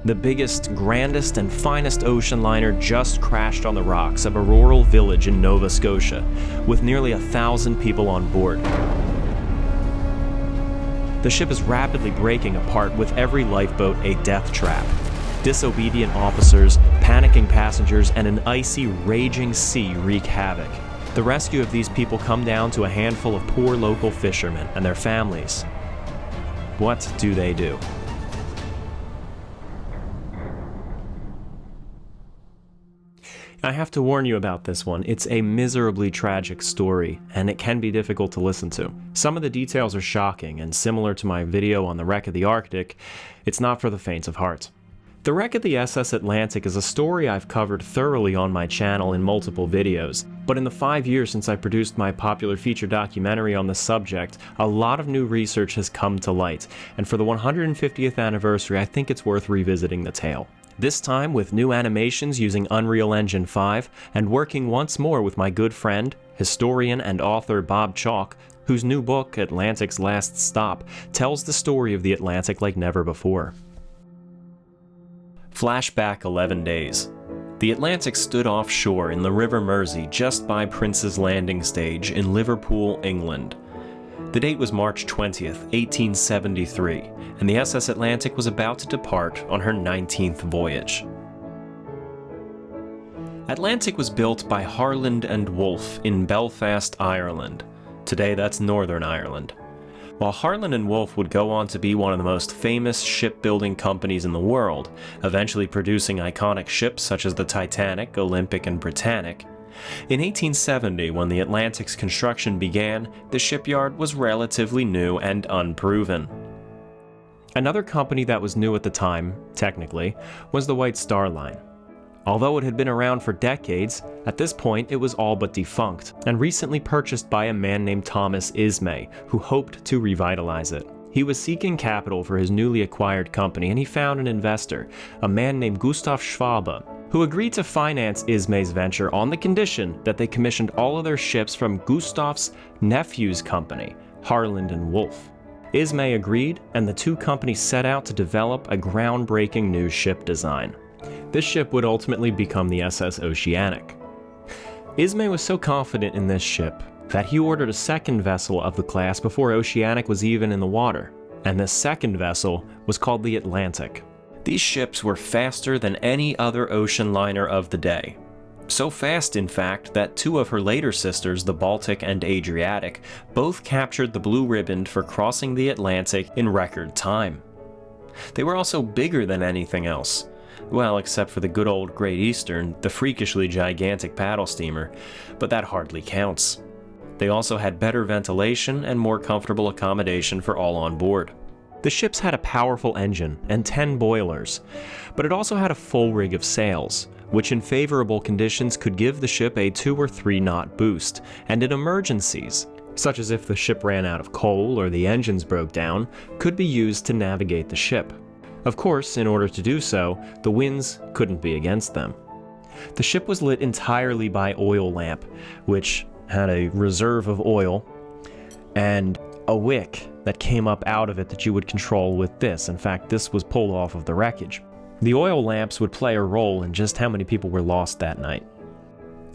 The biggest, grandest, and finest ocean liner just crashed on the rocks of a rural village in Nova Scotia, with nearly 1,000 people on board. The ship is rapidly breaking apart, with every lifeboat a death trap. Disobedient officers, panicking passengers, and an icy, raging sea wreak havoc. The rescue of these people come down to a handful of poor local fishermen and their families. What do they do? I have to warn you about this one. It's a miserably tragic story, and it can be difficult to listen to. Some of the details are shocking, and similar to my video on the wreck of the Arctic, it's not for the faint of heart. The wreck of the SS Atlantic is a story I've covered thoroughly on my channel in multiple videos, but in the 5 years since I produced my popular feature documentary on the subject, a lot of new research has come to light, and for the 150th anniversary, I think it's worth revisiting the tale. This time with new animations using Unreal Engine 5, and working once more with my good friend, historian and author Bob Chalk, whose new book, Atlantic's Last Stop, tells the story of the Atlantic like never before. Flashback 11 days. The Atlantic stood offshore in the River Mersey just by Prince's Landing Stage in Liverpool, England. The date was March 20th, 1873, and the SS Atlantic was about to depart on her 19th voyage. Atlantic was built by Harland and Wolff in Belfast, Ireland. Today that's Northern Ireland. While Harland and Wolff would go on to be one of the most famous shipbuilding companies in the world, eventually producing iconic ships such as the Titanic, Olympic, and Britannic, in 1870, when the Atlantic's construction began, the shipyard was relatively new and unproven. Another company that was new at the time, technically, was the White Star Line. Although it had been around for decades, at this point it was all but defunct, and recently purchased by a man named Thomas Ismay, who hoped to revitalize it. He was seeking capital for his newly acquired company, and he found an investor, a man named Gustav Schwabe, who agreed to finance Ismay's venture on the condition that they commissioned all of their ships from Gustav's nephew's company, Harland and Wolff. Ismay agreed, and the two companies set out to develop a groundbreaking new ship design. This ship would ultimately become the SS Oceanic. Ismay was so confident in this ship that he ordered a second vessel of the class before Oceanic was even in the water, and this second vessel was called the Atlantic. These ships were faster than any other ocean liner of the day. So fast, in fact, that two of her later sisters, the Baltic and Adriatic, both captured the blue ribbon for crossing the Atlantic in record time. They were also bigger than anything else. Well, except for the good old Great Eastern, the freakishly gigantic paddle steamer, but that hardly counts. They also had better ventilation and more comfortable accommodation for all on board. The ships had a powerful engine and 10 boilers, but it also had a full rig of sails, which in favorable conditions could give the ship a 2 or 3 knot boost, and in emergencies, such as if the ship ran out of coal or the engines broke down, could be used to navigate the ship. Of course, in order to do so, the winds couldn't be against them. The ship was lit entirely by oil lamp, which had a reserve of oil, and a wick that came up out of it that you would control with this. In fact, this was pulled off of the wreckage. The oil lamps would play a role in just how many people were lost that night.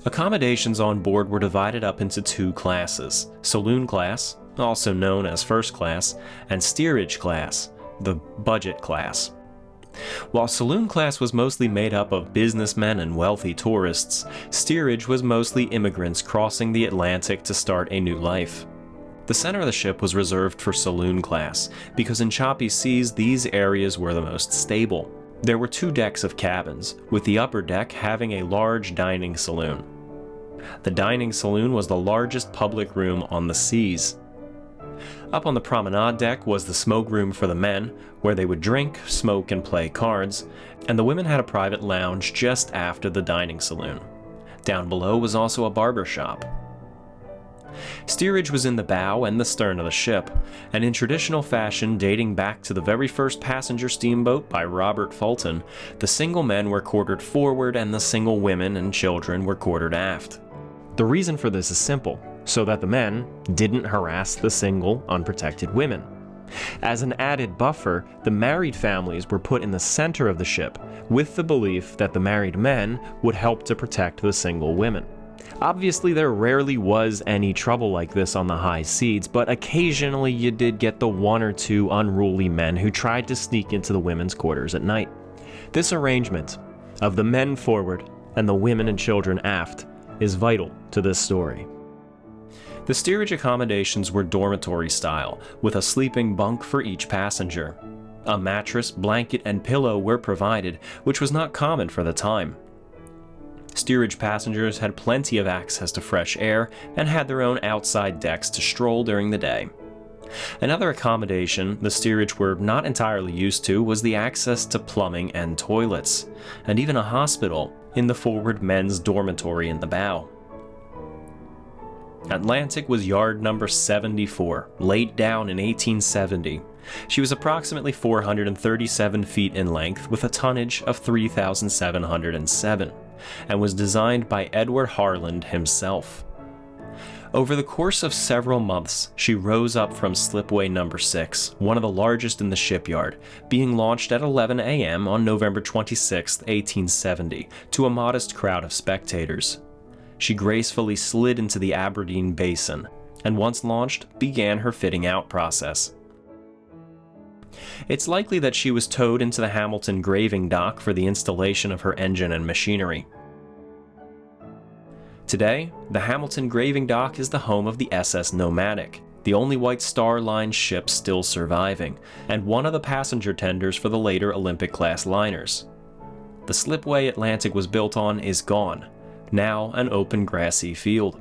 Accommodations on board were divided up into 2 classes: saloon class, also known as first class, and steerage class, the budget class. While saloon class was mostly made up of businessmen and wealthy tourists, steerage was mostly immigrants crossing the Atlantic to start a new life. The center of the ship was reserved for saloon class, because in choppy seas these areas were the most stable. There were 2 decks of cabins, with the upper deck having a large dining saloon. The dining saloon was the largest public room on the seas. Up on the promenade deck was the smoke room for the men, where they would drink, smoke, and play cards, and the women had a private lounge just after the dining saloon. Down below was also a barber shop. Steerage was in the bow and the stern of the ship, and in traditional fashion dating back to the very first passenger steamboat by Robert Fulton, the single men were quartered forward and the single women and children were quartered aft. The reason for this is simple: so that the men didn't harass the single, unprotected women. As an added buffer, the married families were put in the center of the ship, with the belief that the married men would help to protect the single women. Obviously, there rarely was any trouble like this on the high seas, but occasionally you did get the one or two unruly men who tried to sneak into the women's quarters at night. This arrangement of the men forward and the women and children aft is vital to this story. The steerage accommodations were dormitory style, with a sleeping bunk for each passenger. A mattress, blanket, and pillow were provided, which was not common for the time. Steerage passengers had plenty of access to fresh air and had their own outside decks to stroll during the day. Another accommodation the steerage were not entirely used to was the access to plumbing and toilets, and even a hospital in the forward men's dormitory in the bow. Atlantic was yard number 74, laid down in 1870. She was approximately 437 feet in length with a tonnage of 3,707, and was designed by Edward Harland himself. Over the course of several months, she rose up from slipway number 6, one of the largest in the shipyard, being launched at 11 a.m. on November 26, 1870, to a modest crowd of spectators. She gracefully slid into the Aberdeen Basin, and once launched, began her fitting out process. It's likely that she was towed into the Hamilton graving dock for the installation of her engine and machinery. Today, the Hamilton graving dock is the home of the SS Nomadic, the only White Star Line ship still surviving, and one of the passenger tenders for the later Olympic-class liners. The slipway Atlantic was built on is gone, now an open grassy field.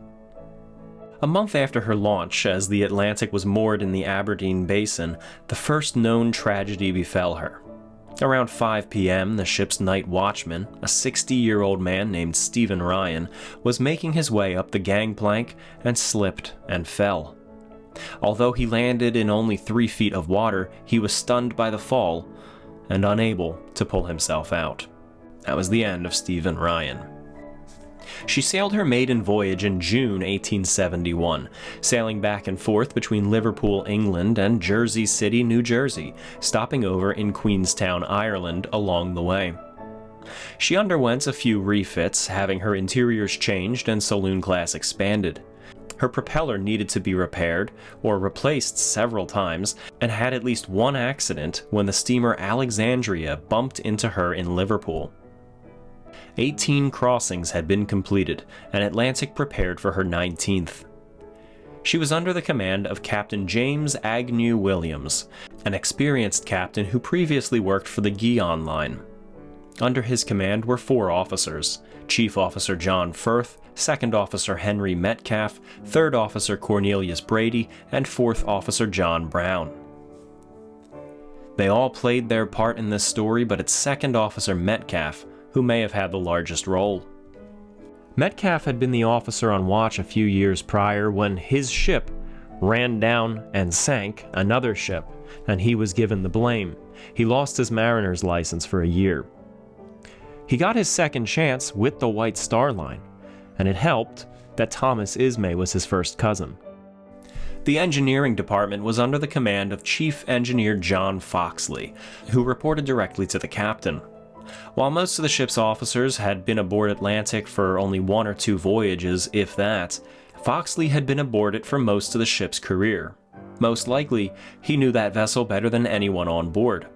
A month after her launch, as the Atlantic was moored in the Aberdeen Basin, the first known tragedy befell her. Around 5 p.m., the ship's night watchman, a 60-year-old man named Stephen Ryan, was making his way up the gangplank and slipped and fell. Although he landed in only 3 feet of water, he was stunned by the fall and unable to pull himself out. That was the end of Stephen Ryan. She sailed her maiden voyage in June 1871, sailing back and forth between Liverpool, England, and Jersey City, New Jersey, stopping over in Queenstown, Ireland along the way. She underwent a few refits, having her interiors changed and saloon class expanded. Her propeller needed to be repaired or replaced several times, and had at least one accident when the steamer Alexandria bumped into her in Liverpool. 18 crossings had been completed, and Atlantic prepared for her 19th. She was under the command of Captain James Agnew Williams, an experienced captain who previously worked for the Guion Line. Under his command were 4 officers: Chief Officer John Firth, Second Officer Henry Metcalf, Third Officer Cornelius Brady, and Fourth Officer John Brown. They all played their part in this story, but it's Second Officer Metcalf who may have had the largest role. Metcalf had been the officer on watch a few years prior when his ship ran down and sank another ship, and he was given the blame. He lost his mariner's license for a year. He got his second chance with the White Star Line, and it helped that Thomas Ismay was his first cousin. The engineering department was under the command of Chief Engineer John Foxley, who reported directly to the captain. While most of the ship's officers had been aboard Atlantic for only 1 or 2 voyages, if that, Foxley had been aboard it for most of the ship's career. Most likely, he knew that vessel better than anyone on board.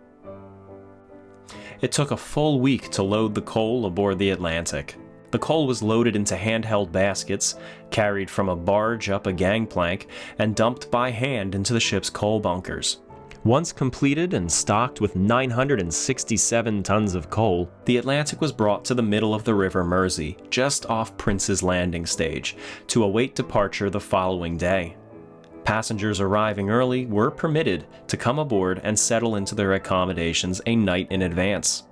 It took a full week to load the coal aboard the Atlantic. The coal was loaded into handheld baskets, carried from a barge up a gangplank, and dumped by hand into the ship's coal bunkers. Once completed and stocked with 967 tons of coal, the Atlantic was brought to the middle of the River Mersey, just off Prince's Landing Stage, to await departure the following day. Passengers arriving early were permitted to come aboard and settle into their accommodations a night in advance.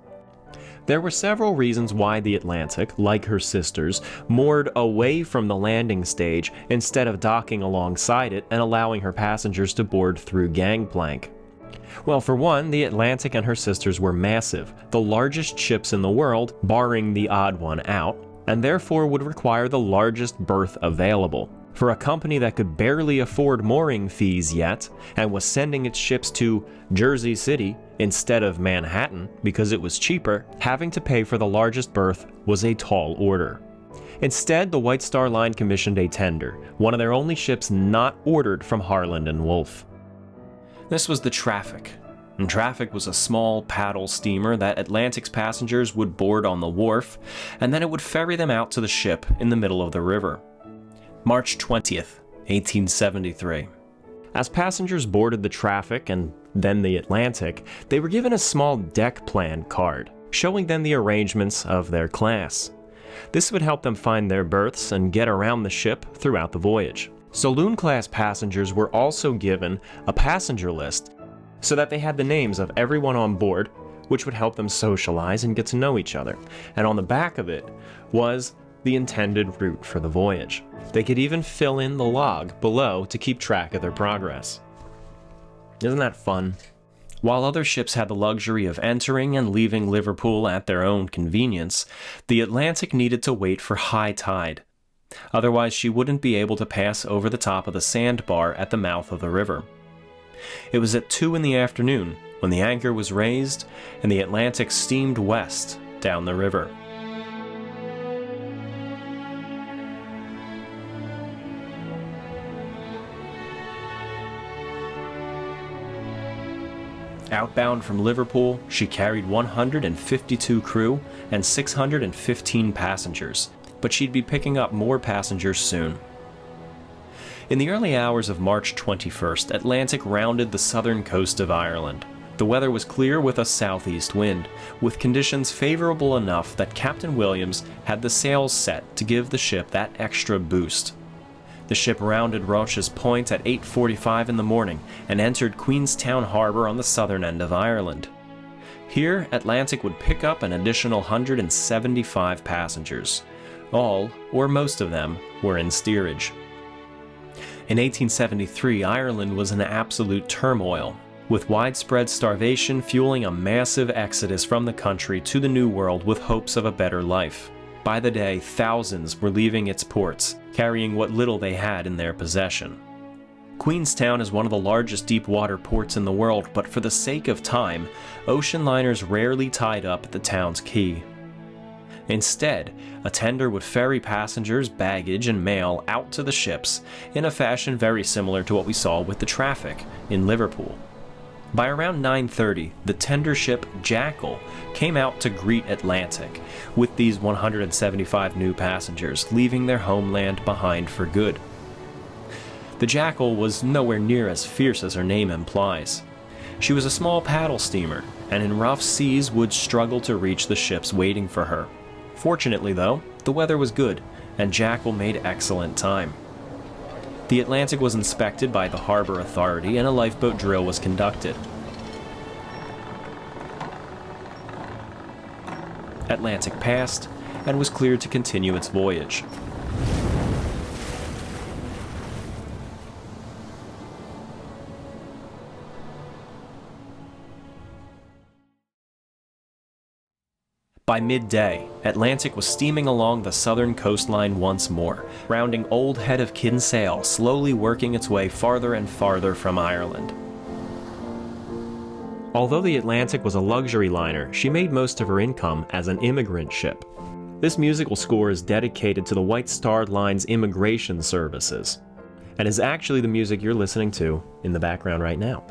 There were several reasons why the Atlantic, like her sisters, moored away from the landing stage instead of docking alongside it and allowing her passengers to board through gangplank. Well, for one, the Atlantic and her sisters were massive, the largest ships in the world, barring the odd one out, and therefore would require the largest berth available. For a company that could barely afford mooring fees yet, and was sending its ships to Jersey City instead of Manhattan because it was cheaper, having to pay for the largest berth was a tall order. Instead, the White Star Line commissioned a tender, one of their only ships not ordered from Harland and Wolff. This was the Traffic. And Traffic was a small paddle steamer that Atlantic's passengers would board on the wharf, and then it would ferry them out to the ship in the middle of the river. March 20th, 1873. As passengers boarded the Traffic and then the Atlantic, they were given a small deck plan card, showing them the arrangements of their class. This would help them find their berths and get around the ship throughout the voyage. Saloon-class passengers were also given a passenger list so that they had the names of everyone on board, which would help them socialize and get to know each other. And on the back of it was the intended route for the voyage. They could even fill in the log below to keep track of their progress. Isn't that fun? While other ships had the luxury of entering and leaving Liverpool at their own convenience, the Atlantic needed to wait for high tide. Otherwise, she wouldn't be able to pass over the top of the sandbar at the mouth of the river. It was at 2 in the afternoon when the anchor was raised and the Atlantic steamed west down the river. Outbound from Liverpool, she carried 152 crew and 615 passengers, but she'd be picking up more passengers soon. In the early hours of March 21st, Atlantic rounded the southern coast of Ireland. The weather was clear with a southeast wind, with conditions favorable enough that Captain Williams had the sails set to give the ship that extra boost. The ship rounded Roche's Point at 8:45 in the morning and entered Queenstown Harbor on the southern end of Ireland. Here, Atlantic would pick up an additional 175 passengers. All, or most of them, were in steerage. In 1873, Ireland was in absolute turmoil, with widespread starvation fueling a massive exodus from the country to the New World with hopes of a better life. By the day, thousands were leaving its ports, carrying what little they had in their possession. Queenstown is one of the largest deep-water ports in the world, but for the sake of time, ocean liners rarely tied up at the town's quay. Instead, a tender would ferry passengers, baggage, and mail out to the ships in a fashion very similar to what we saw with the Traffic in Liverpool. By around 9:30, the tender ship Jackal came out to greet Atlantic, with these 175 new passengers, leaving their homeland behind for good. The Jackal was nowhere near as fierce as her name implies. She was a small paddle steamer, and in rough seas would struggle to reach the ships waiting for her. Fortunately, though, the weather was good, and Jackal made excellent time. The Atlantic was inspected by the harbor authority and a lifeboat drill was conducted. Atlantic passed and was cleared to continue its voyage. By midday, Atlantic was steaming along the southern coastline once more, rounding Old Head of Kinsale, slowly working its way farther and farther from Ireland. Although the Atlantic was a luxury liner, she made most of her income as an immigrant ship. This musical score is dedicated to the White Star Line's immigration services, and is actually the music you're listening to in the background right now.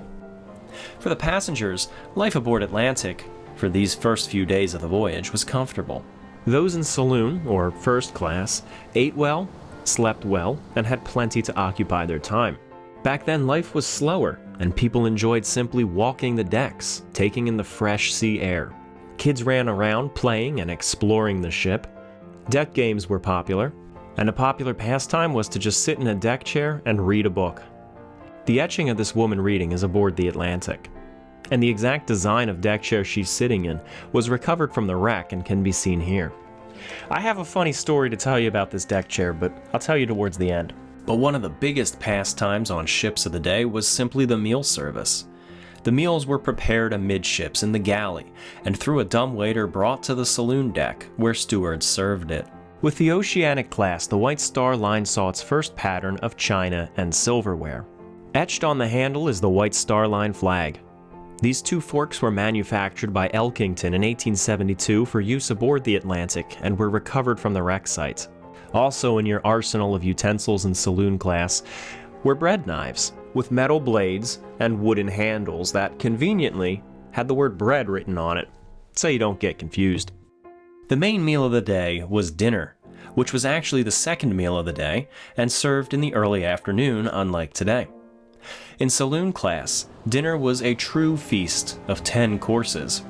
For the passengers, life aboard Atlantic for these first few days of the voyage was comfortable. Those in saloon, or first class, ate well, slept well, and had plenty to occupy their time. Back then, life was slower, and people enjoyed simply walking the decks, taking in the fresh sea air. Kids ran around playing and exploring the ship. Deck games were popular, and a popular pastime was to just sit in a deck chair and read a book. The etching of this woman reading is aboard the Atlantic, and the exact design of deck chair she's sitting in was recovered from the wreck and can be seen here. I have a funny story to tell you about this deck chair, but I'll tell you towards the end. But one of the biggest pastimes on ships of the day was simply the meal service. The meals were prepared amidships in the galley, and through a dumbwaiter brought to the saloon deck, where stewards served it. With the Oceanic class, the White Star Line saw its first pattern of china and silverware. Etched on the handle is the White Star Line flag. These two forks were manufactured by Elkington in 1872 for use aboard the Atlantic and were recovered from the wreck site. Also in your arsenal of utensils in saloon class were bread knives, with metal blades and wooden handles that conveniently had the word bread written on it, so you don't get confused. The main meal of the day was dinner, which was actually the second meal of the day and served in the early afternoon, unlike today. In saloon class, dinner was a true feast of 10 courses.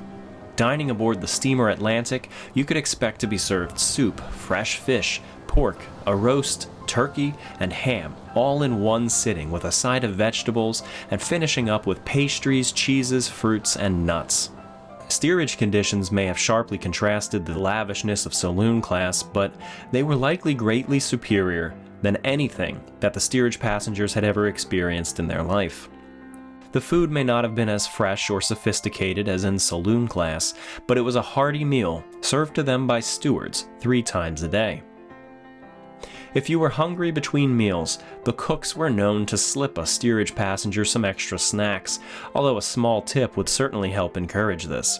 Dining aboard the steamer Atlantic, you could expect to be served soup, fresh fish, pork, a roast, turkey, and ham, all in one sitting with a side of vegetables and finishing up with pastries, cheeses, fruits, and nuts. Steerage conditions may have sharply contrasted the lavishness of saloon class, but they were likely greatly superior than anything that the steerage passengers had ever experienced in their life. The food may not have been as fresh or sophisticated as in saloon class, but it was a hearty meal served to them by stewards 3 times a day. If you were hungry between meals, the cooks were known to slip a steerage passenger some extra snacks, although a small tip would certainly help encourage this.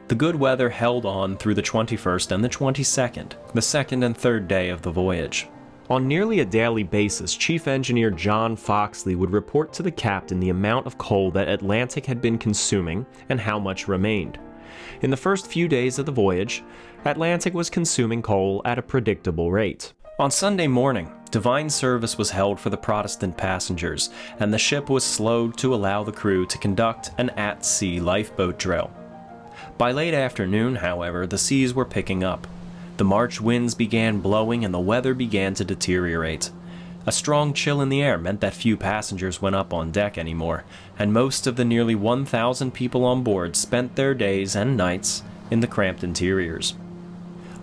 The good weather held on through the 21st and the 22nd, the second and third day of the voyage. On nearly a daily basis, Chief Engineer John Foxley would report to the captain the amount of coal that Atlantic had been consuming and how much remained. In the first few days of the voyage, Atlantic was consuming coal at a predictable rate. On Sunday morning, divine service was held for the Protestant passengers, and the ship was slowed to allow the crew to conduct an at-sea lifeboat drill. By late afternoon, however, the seas were picking up. The March winds began blowing and the weather began to deteriorate. A strong chill in the air meant that few passengers went up on deck anymore, and most of the nearly 1,000 people on board spent their days and nights in the cramped interiors.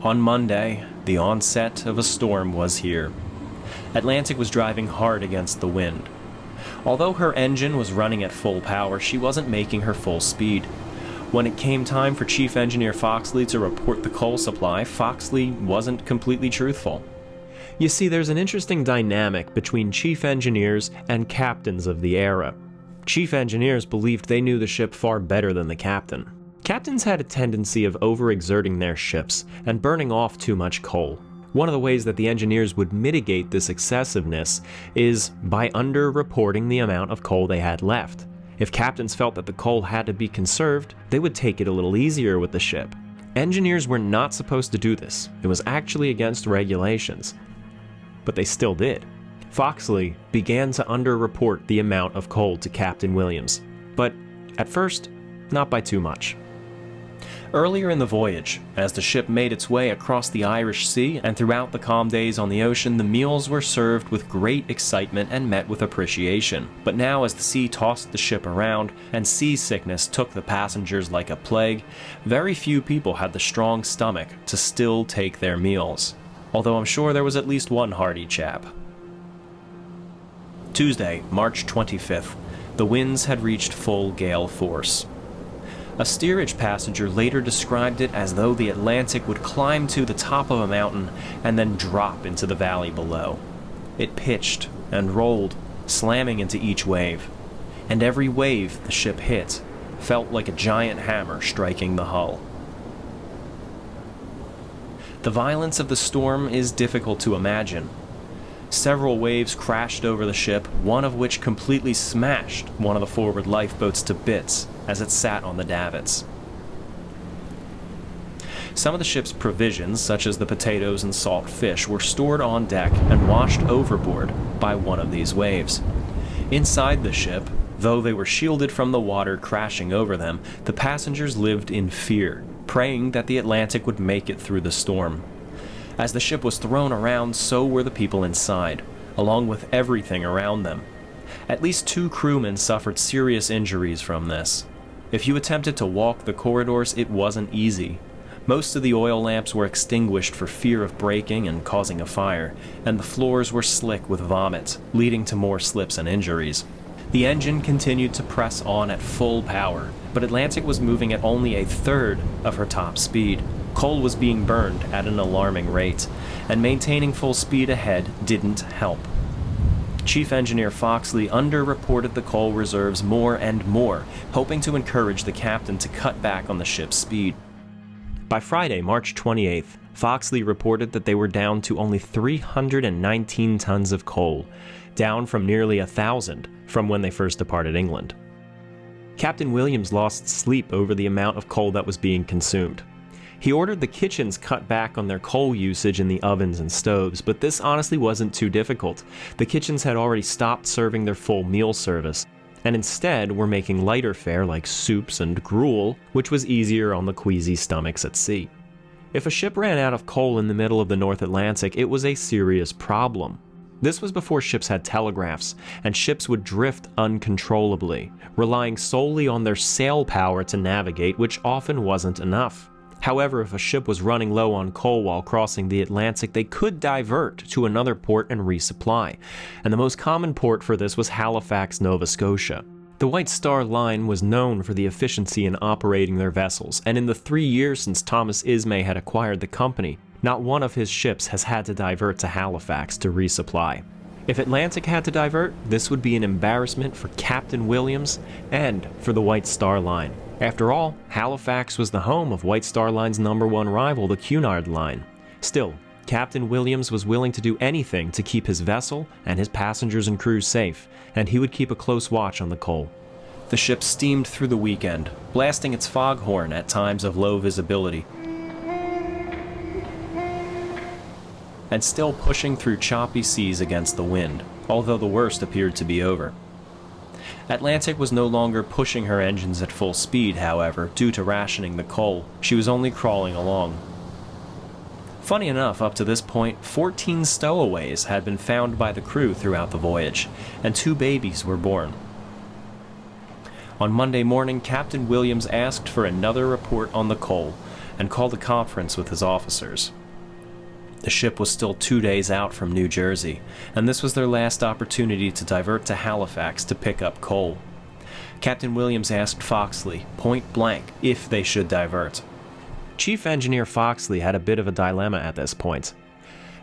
On Monday, the onset of a storm was here. Atlantic was driving hard against the wind. Although her engine was running at full power, she wasn't making her full speed. When it came time for Chief Engineer Foxley to report the coal supply, Foxley wasn't completely truthful. You see, there's an interesting dynamic between chief engineers and captains of the era. Chief engineers believed they knew the ship far better than the captain. Captains had a tendency of overexerting their ships and burning off too much coal. One of the ways that the engineers would mitigate this excessiveness is by under-reporting the amount of coal they had left. If captains felt that the coal had to be conserved, they would take it a little easier with the ship. Engineers were not supposed to do this. It was actually against regulations. But they still did. Foxley began to under-report the amount of coal to Captain Williams, but at first, not by too much. Earlier in the voyage, as the ship made its way across the Irish Sea and throughout the calm days on the ocean, the meals were served with great excitement and met with appreciation. But now as the sea tossed the ship around and seasickness took the passengers like a plague, very few people had the strong stomach to still take their meals. Although I'm sure there was at least one hearty chap. Tuesday, March 25th, the winds had reached full gale force. A steerage passenger later described it as though the Atlantic would climb to the top of a mountain and then drop into the valley below. It pitched and rolled, slamming into each wave, and every wave the ship hit felt like a giant hammer striking the hull. The violence of the storm is difficult to imagine. Several waves crashed over the ship, one of which completely smashed one of the forward lifeboats to bits as it sat on the davits. Some of the ship's provisions, such as the potatoes and salt fish, were stored on deck and washed overboard by one of these waves. Inside the ship, though they were shielded from the water crashing over them, the passengers lived in fear, praying that the Atlantic would make it through the storm. As the ship was thrown around, so were the people inside, along with everything around them. At least 2 crewmen suffered serious injuries from this. If you attempted to walk the corridors, it wasn't easy. Most of the oil lamps were extinguished for fear of breaking and causing a fire, and the floors were slick with vomit, leading to more slips and injuries. The engine continued to press on at full power, but Atlantic was moving at only a third of her top speed. Coal was being burned at an alarming rate, and maintaining full speed ahead didn't help. Chief Engineer Foxley underreported the coal reserves more and more, hoping to encourage the captain to cut back on the ship's speed. By Friday, March 28th, Foxley reported that they were down to only 319 tons of coal, down from nearly 1,000 from when they first departed England. Captain Williams lost sleep over the amount of coal that was being consumed. He ordered the kitchens cut back on their coal usage in the ovens and stoves, but this honestly wasn't too difficult. The kitchens had already stopped serving their full meal service, and instead were making lighter fare like soups and gruel, which was easier on the queasy stomachs at sea. If a ship ran out of coal in the middle of the North Atlantic, it was a serious problem. This was before ships had telegraphs, and ships would drift uncontrollably, relying solely on their sail power to navigate, which often wasn't enough. However, if a ship was running low on coal while crossing the Atlantic, they could divert to another port and resupply, and the most common port for this was Halifax, Nova Scotia. The White Star Line was known for the efficiency in operating their vessels, and in the 3 years since Thomas Ismay had acquired the company, not one of his ships has had to divert to Halifax to resupply. If Atlantic had to divert, this would be an embarrassment for Captain Williams and for the White Star Line. After all, Halifax was the home of White Star Line's #1 rival, the Cunard Line. Still, Captain Williams was willing to do anything to keep his vessel and his passengers and crew safe, and he would keep a close watch on the coal. The ship steamed through the weekend, blasting its foghorn at times of low visibility, and still pushing through choppy seas against the wind, although the worst appeared to be over. Atlantic was no longer pushing her engines at full speed, however, due to rationing the coal. She was only crawling along. Funny enough, up to this point, 14 stowaways had been found by the crew throughout the voyage, and 2 babies were born. On Monday morning, Captain Williams asked for another report on the coal, and called a conference with his officers. The ship was still 2 days out from New Jersey, and this was their last opportunity to divert to Halifax to pick up coal. Captain Williams asked Foxley, point blank, if they should divert. Chief Engineer Foxley had a bit of a dilemma at this point.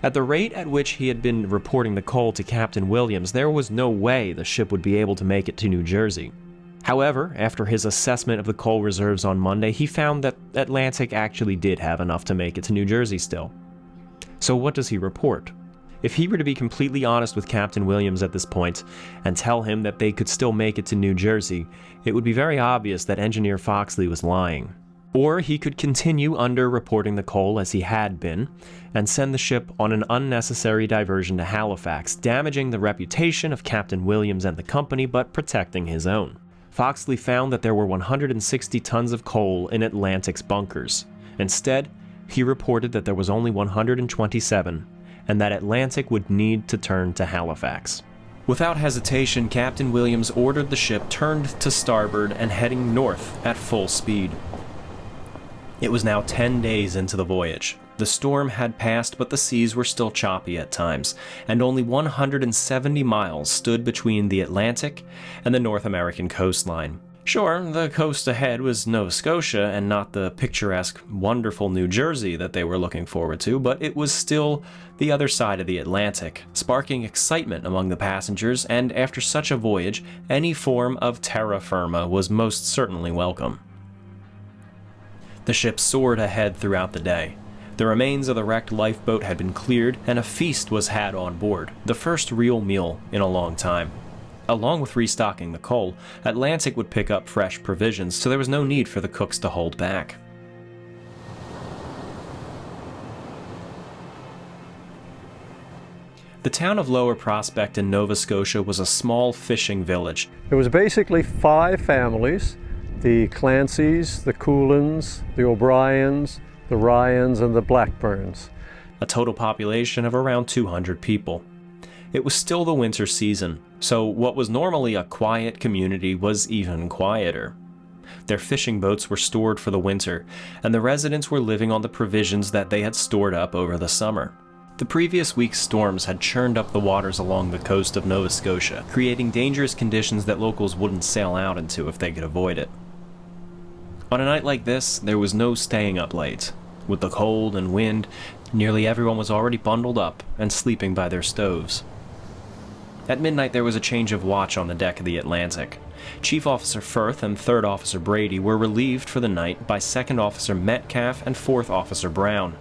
At the rate at which he had been reporting the coal to Captain Williams, there was no way the ship would be able to make it to New Jersey. However, after his assessment of the coal reserves on Monday, he found that Atlantic actually did have enough to make it to New Jersey still. So what does he report? If he were to be completely honest with Captain Williams at this point and tell him that they could still make it to New Jersey, it would be very obvious that Engineer Foxley was lying. Or he could continue under-reporting the coal as he had been, and send the ship on an unnecessary diversion to Halifax, damaging the reputation of Captain Williams and the company, but protecting his own. Foxley found that there were 160 tons of coal in Atlantic's bunkers. Instead, he reported that there was only 127, and that Atlantic would need to turn to Halifax. Without hesitation, Captain Williams ordered the ship turned to starboard and heading north at full speed. It was now 10 days into the voyage. The storm had passed, but the seas were still choppy at times, and only 170 miles stood between the Atlantic and the North American coastline. Sure, the coast ahead was Nova Scotia and not the picturesque, wonderful New Jersey that they were looking forward to, but it was still the other side of the Atlantic, sparking excitement among the passengers, and after such a voyage, any form of terra firma was most certainly welcome. The ship soared ahead throughout the day. The remains of the wrecked lifeboat had been cleared, and a feast was had on board, the first real meal in a long time. Along with restocking the coal, Atlantic would pick up fresh provisions, so there was no need for the cooks to hold back. The town of Lower Prospect in Nova Scotia was a small fishing village. It was basically 5 families, the Clancys, the Coolans, the O'Briens, the Ryans, and the Blackburns. A total population of around 200 people. It was still the winter season, so what was normally a quiet community was even quieter. Their fishing boats were stored for the winter, and the residents were living on the provisions that they had stored up over the summer. The previous week's storms had churned up the waters along the coast of Nova Scotia, creating dangerous conditions that locals wouldn't sail out into if they could avoid it. On a night like this, there was no staying up late. With the cold and wind, nearly everyone was already bundled up and sleeping by their stoves. At midnight there was a change of watch on the deck of the Atlantic. Chief Officer Firth and Third Officer Brady were relieved for the night by Second Officer Metcalf and Fourth Officer Brown.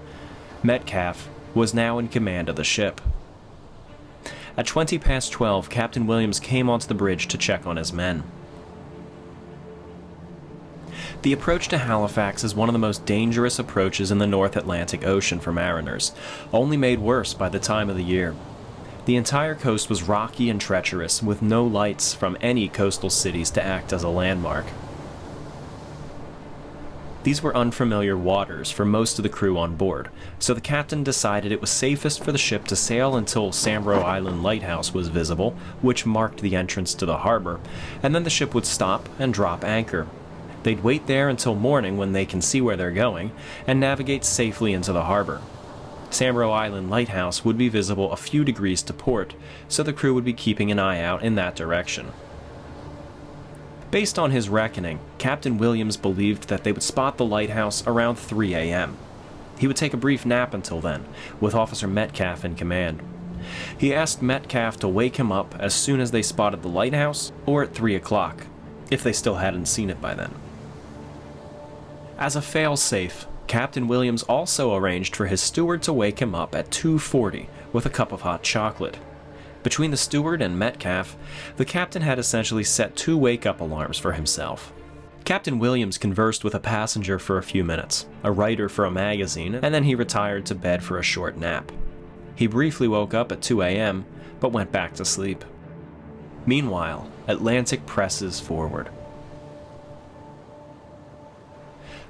Metcalf was now in command of the ship. At 12:20, Captain Williams came onto the bridge to check on his men. The approach to Halifax is one of the most dangerous approaches in the North Atlantic Ocean for mariners, only made worse by the time of the year. The entire coast was rocky and treacherous, with no lights from any coastal cities to act as a landmark. These were unfamiliar waters for most of the crew on board, so the captain decided it was safest for the ship to sail until Sambro Island Lighthouse was visible, which marked the entrance to the harbor, and then the ship would stop and drop anchor. They'd wait there until morning when they can see where they're going, and navigate safely into the harbor. Sambro Island Lighthouse would be visible a few degrees to port, so the crew would be keeping an eye out in that direction. Based on his reckoning, Captain Williams believed that they would spot the lighthouse around 3 a.m. He would take a brief nap until then, with Officer Metcalf in command. He asked Metcalf to wake him up as soon as they spotted the lighthouse, or at 3 o'clock, if they still hadn't seen it by then. As a fail-safe, Captain Williams also arranged for his steward to wake him up at 2:40 with a cup of hot chocolate. Between the steward and Metcalf, the captain had essentially set 2 wake-up alarms for himself. Captain Williams conversed with a passenger for a few minutes, a writer for a magazine, and then he retired to bed for a short nap. He briefly woke up at 2 a.m., but went back to sleep. Meanwhile, Atlantic presses forward.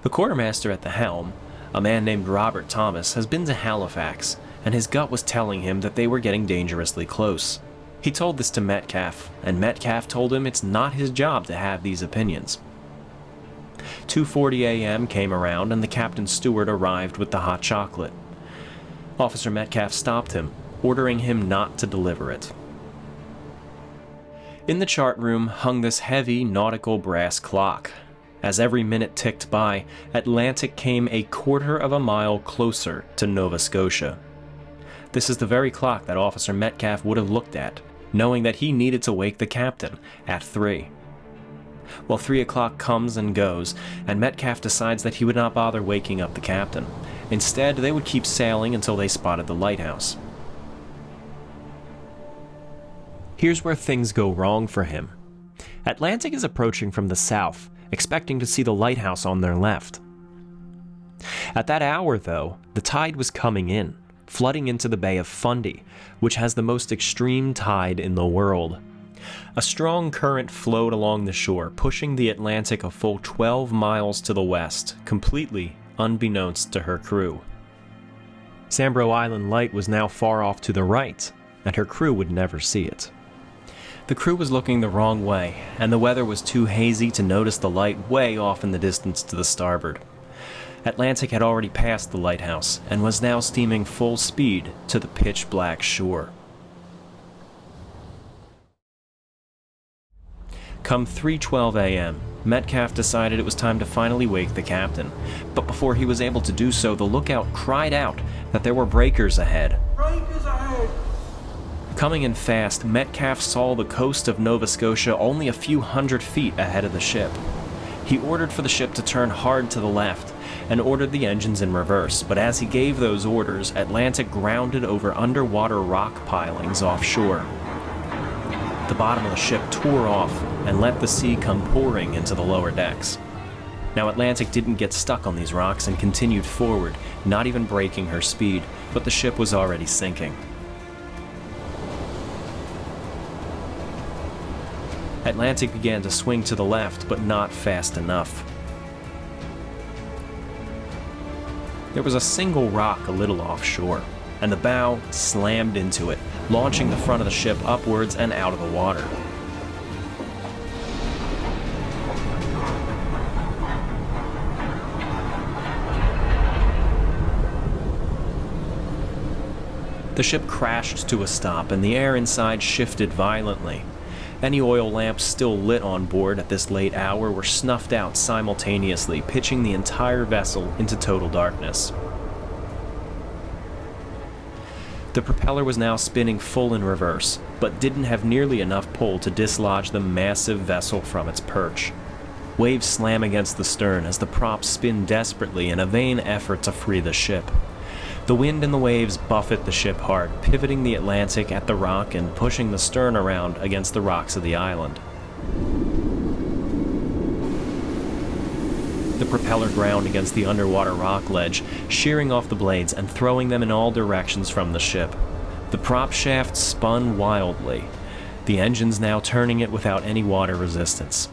The quartermaster at the helm, a man named Robert Thomas, has been to Halifax, and his gut was telling him that they were getting dangerously close. He told this to Metcalf, and Metcalf told him it's not his job to have these opinions. 2:40 a.m. came around and the captain's steward arrived with the hot chocolate. Officer Metcalf stopped him, ordering him not to deliver it. In the chart room hung this heavy nautical brass clock. As every minute ticked by, Atlantic came a quarter of a mile closer to Nova Scotia. This is the very clock that Officer Metcalf would have looked at, knowing that he needed to wake the captain at 3. Well, 3 o'clock comes and goes, and Metcalf decides that he would not bother waking up the captain. Instead, they would keep sailing until they spotted the lighthouse. Here's where things go wrong for him. Atlantic is approaching from the south, expecting to see the lighthouse on their left. At that hour, though, the tide was coming in, flooding into the Bay of Fundy, which has the most extreme tide in the world. A strong current flowed along the shore, pushing the Atlantic a full 12 miles to the west, completely unbeknownst to her crew. Sambro Island Light was now far off to the right, and her crew would never see it. The crew was looking the wrong way, and the weather was too hazy to notice the light way off in the distance to the starboard. Atlantic had already passed the lighthouse, and was now steaming full speed to the pitch-black shore. Come 3:12 a.m., Metcalf decided it was time to finally wake the captain, but before he was able to do so, the lookout cried out that there were breakers ahead. Breakers ahead! Coming in fast, Metcalf saw the coast of Nova Scotia only a few hundred feet ahead of the ship. He ordered for the ship to turn hard to the left, and ordered the engines in reverse, but as he gave those orders, Atlantic grounded over underwater rock pilings offshore. The bottom of the ship tore off and let the sea come pouring into the lower decks. Now Atlantic didn't get stuck on these rocks and continued forward, not even breaking her speed, but the ship was already sinking. Atlantic began to swing to the left, but not fast enough. There was a single rock a little offshore, and the bow slammed into it, launching the front of the ship upwards and out of the water. The ship crashed to a stop, and the air inside shifted violently. Any oil lamps still lit on board at this late hour were snuffed out simultaneously, pitching the entire vessel into total darkness. The propeller was now spinning full in reverse, but didn't have nearly enough pull to dislodge the massive vessel from its perch. Waves slam against the stern as the props spin desperately in a vain effort to free the ship. The wind and the waves buffet the ship hard, pivoting the Atlantic at the rock and pushing the stern around against the rocks of the island. The propeller ground against the underwater rock ledge, shearing off the blades and throwing them in all directions from the ship. The prop shaft spun wildly, the engines now turning it without any water resistance.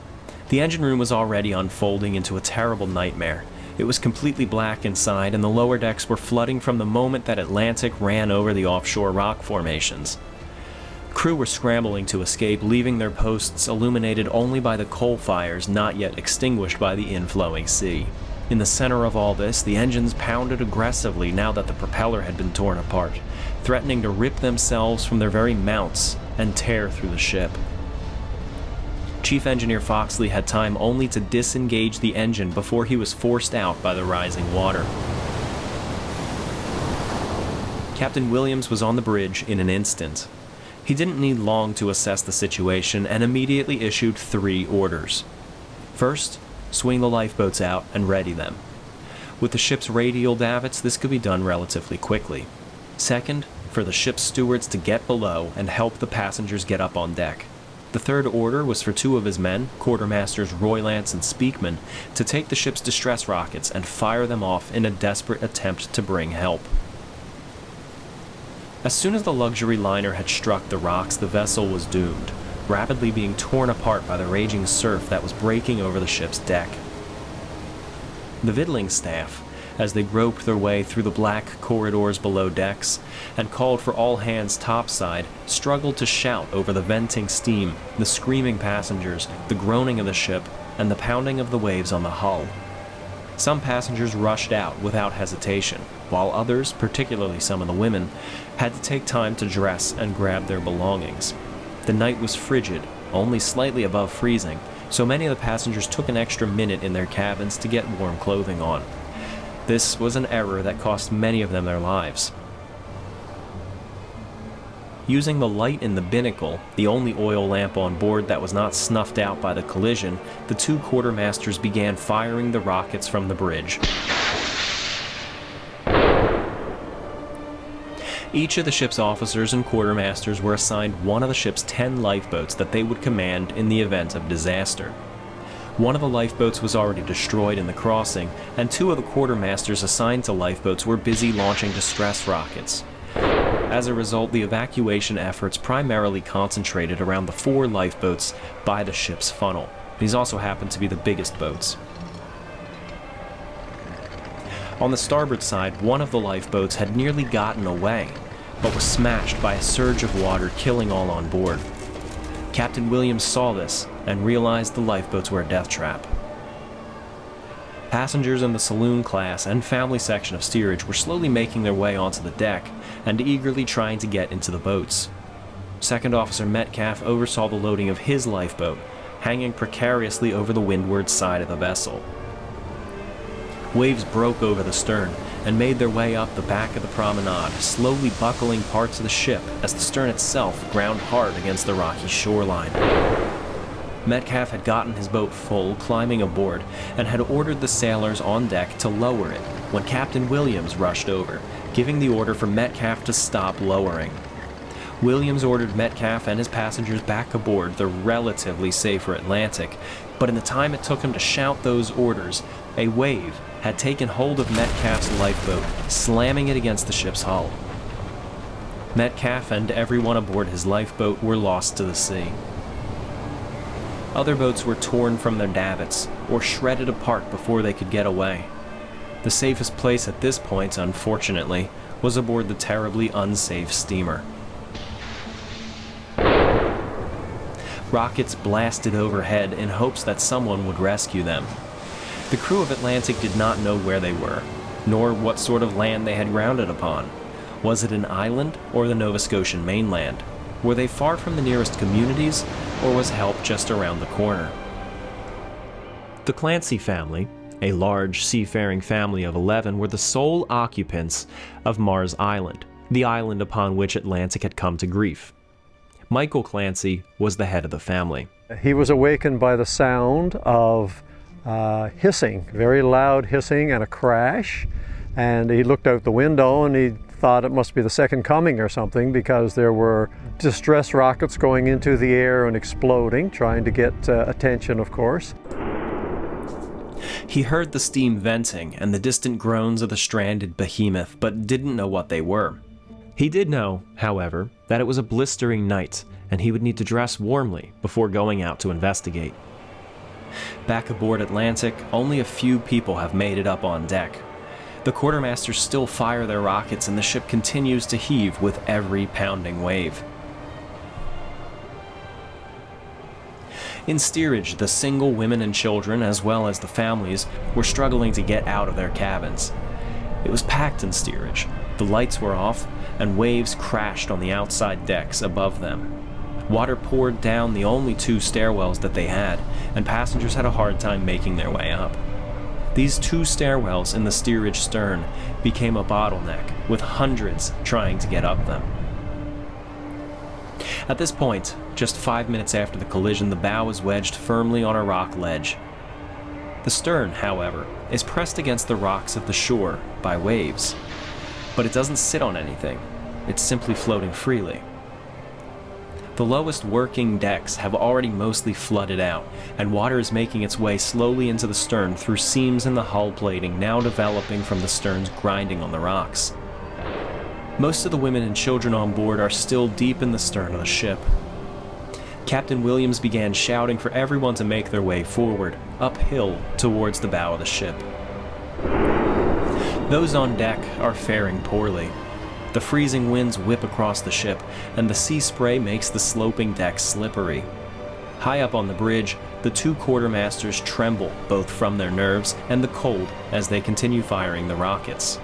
The engine room was already unfolding into a terrible nightmare. It was completely black inside, and the lower decks were flooding from the moment that Atlantic ran over the offshore rock formations. Crew were scrambling to escape, leaving their posts illuminated only by the coal fires not yet extinguished by the inflowing sea. In the center of all this, the engines pounded aggressively now that the propeller had been torn apart, threatening to rip themselves from their very mounts and tear through the ship. Chief Engineer Foxley had time only to disengage the engine before he was forced out by the rising water. Captain Williams was on the bridge in an instant. He didn't need long to assess the situation and immediately issued 3 orders. First, swing the lifeboats out and ready them. With the ship's radial davits, this could be done relatively quickly. Second, for the ship's stewards to get below and help the passengers get up on deck. The third order was for 2 of his men, Quartermasters Roylance and Speakman, to take the ship's distress rockets and fire them off in a desperate attempt to bring help. As soon as the luxury liner had struck the rocks, the vessel was doomed, rapidly being torn apart by the raging surf that was breaking over the ship's deck. The victualling staff, as they groped their way through the black corridors below decks and called for all hands topside, struggled to shout over the venting steam, the screaming passengers, the groaning of the ship, and the pounding of the waves on the hull. Some passengers rushed out without hesitation, while others, particularly some of the women, had to take time to dress and grab their belongings. The night was frigid, only slightly above freezing, so many of the passengers took an extra minute in their cabins to get warm clothing on. This was an error that cost many of them their lives. Using the light in the binnacle, the only oil lamp on board that was not snuffed out by the collision, the 2 quartermasters began firing the rockets from the bridge. Each of the ship's officers and quartermasters were assigned one of the ship's 10 lifeboats that they would command in the event of disaster. One of the lifeboats was already destroyed in the crossing, and 2 of the quartermasters assigned to lifeboats were busy launching distress rockets. As a result, the evacuation efforts primarily concentrated around the 4 lifeboats by the ship's funnel. These also happened to be the biggest boats. On the starboard side, one of the lifeboats had nearly gotten away, but was smashed by a surge of water, killing all on board. Captain Williams saw this and realized the lifeboats were a death trap. Passengers in the saloon class and family section of steerage were slowly making their way onto the deck and eagerly trying to get into the boats. Second Officer Metcalf oversaw the loading of his lifeboat, hanging precariously over the windward side of the vessel. Waves broke over the stern and made their way up the back of the promenade, slowly buckling parts of the ship as the stern itself ground hard against the rocky shoreline. Metcalf had gotten his boat full, climbing aboard, and had ordered the sailors on deck to lower it when Captain Williams rushed over, giving the order for Metcalf to stop lowering. Williams ordered Metcalf and his passengers back aboard the relatively safer Atlantic, but in the time it took him to shout those orders, a wave had taken hold of Metcalf's lifeboat, slamming it against the ship's hull. Metcalf and everyone aboard his lifeboat were lost to the sea. Other boats were torn from their davits or shredded apart before they could get away. The safest place at this point, unfortunately, was aboard the terribly unsafe steamer. Rockets blasted overhead in hopes that someone would rescue them. The crew of Atlantic did not know where they were, nor what sort of land they had grounded upon. Was it an island or the Nova Scotian mainland? Were they far from the nearest communities, or was help just around the corner? The Clancy family, a large seafaring family of 11, were the sole occupants of Mars Island, the island upon which Atlantic had come to grief. Michael Clancy was the head of the family. He was awakened by the sound of hissing, very loud hissing and a crash, and he looked out the window and he thought it must be the second coming or something, because there were distress rockets going into the air and exploding, trying to get attention, of course. He heard the steam venting and the distant groans of the stranded behemoth, but didn't know what they were. He did know, however, that it was a blistering night, and he would need to dress warmly before going out to investigate. Back aboard Atlantic, only a few people have made it up on deck. The quartermasters still fire their rockets, and the ship continues to heave with every pounding wave. In steerage, the single women and children, as well as the families, were struggling to get out of their cabins. It was packed in steerage. The lights were off, and waves crashed on the outside decks above them. Water poured down the only two stairwells that they had, and passengers had a hard time making their way up. These two stairwells in the steerage stern became a bottleneck, with hundreds trying to get up them. At this point, just 5 minutes after the collision, the bow is wedged firmly on a rock ledge. The stern, however, is pressed against the rocks of the shore by waves, but it doesn't sit on anything. It's simply floating freely. The lowest working decks have already mostly flooded out, and water is making its way slowly into the stern through seams in the hull plating now developing from the stern's grinding on the rocks. Most of the women and children on board are still deep in the stern of the ship. Captain Williams began shouting for everyone to make their way forward, uphill towards the bow of the ship. Those on deck are faring poorly. The freezing winds whip across the ship, and the sea spray makes the sloping deck slippery. High up on the bridge, the two quartermasters tremble both from their nerves and the cold as they continue firing the rockets.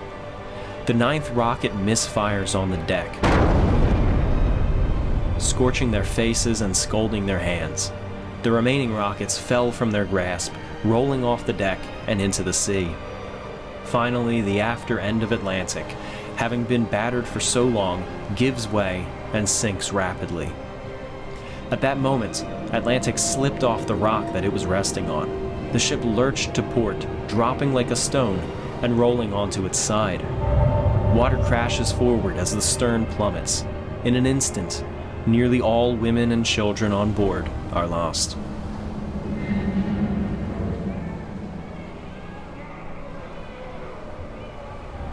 The 9th rocket misfires on the deck, scorching their faces and scalding their hands. The remaining rockets fell from their grasp, rolling off the deck and into the sea. Finally, the after end of Atlantic, having been battered for so long, gives way and sinks rapidly. At that moment, Atlantic slipped off the rock that it was resting on. The ship lurched to port, dropping like a stone and rolling onto its side. Water crashes forward as the stern plummets. In an instant, nearly all women and children on board are lost.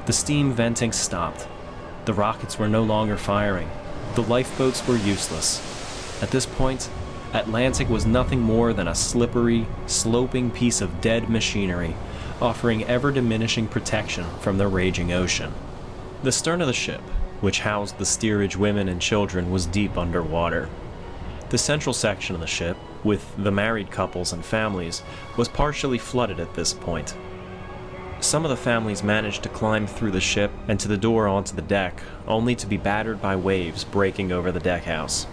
The steam venting stopped. The rockets were no longer firing. The lifeboats were useless. At this point, Atlantic was nothing more than a slippery, sloping piece of dead machinery, offering ever-diminishing protection from the raging ocean. The stern of the ship, which housed the steerage women and children, was deep underwater. The central section of the ship, with the married couples and families, was partially flooded at this point. Some of the families managed to climb through the ship and to the door onto the deck, only to be battered by waves breaking over the deckhouse.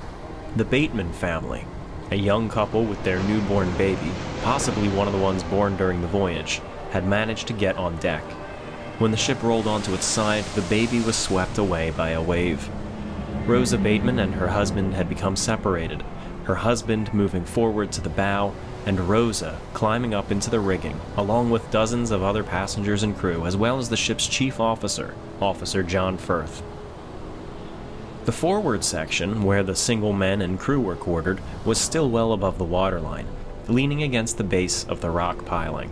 The Bateman family, a young couple with their newborn baby, possibly one of the ones born during the voyage, had managed to get on deck. When the ship rolled onto its side, the baby was swept away by a wave. Rosa Bateman and her husband had become separated, her husband moving forward to the bow, and Rosa climbing up into the rigging, along with dozens of other passengers and crew, as well as the ship's chief officer, Officer John Firth. The forward section, where the single men and crew were quartered, was still well above the waterline, leaning against the base of the rock piling.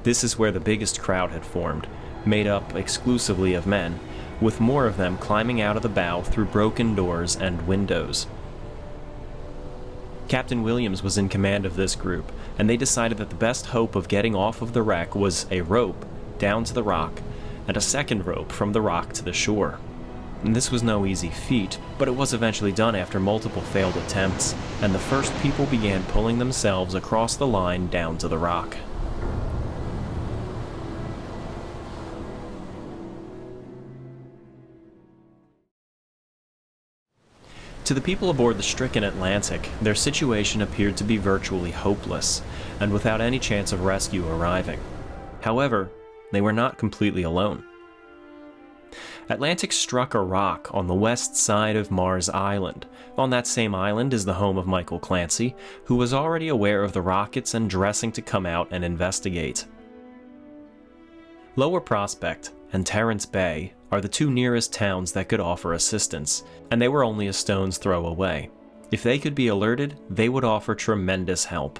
This is where the biggest crowd had formed, made up exclusively of men, with more of them climbing out of the bow through broken doors and windows. Captain Williams was in command of this group, and they decided that the best hope of getting off of the wreck was a rope down to the rock, and a second rope from the rock to the shore. And this was no easy feat, but it was eventually done after multiple failed attempts, and the first people began pulling themselves across the line down to the rock. To the people aboard the stricken Atlantic, their situation appeared to be virtually hopeless, and without any chance of rescue arriving. However, they were not completely alone. Atlantic struck a rock on the west side of Mars Island. On that same island is the home of Michael Clancy, who was already aware of the rockets and dressing to come out and investigate. Lower Prospect and Terrence Bay are the two nearest towns that could offer assistance, and they were only a stone's throw away. If they could be alerted, they would offer tremendous help.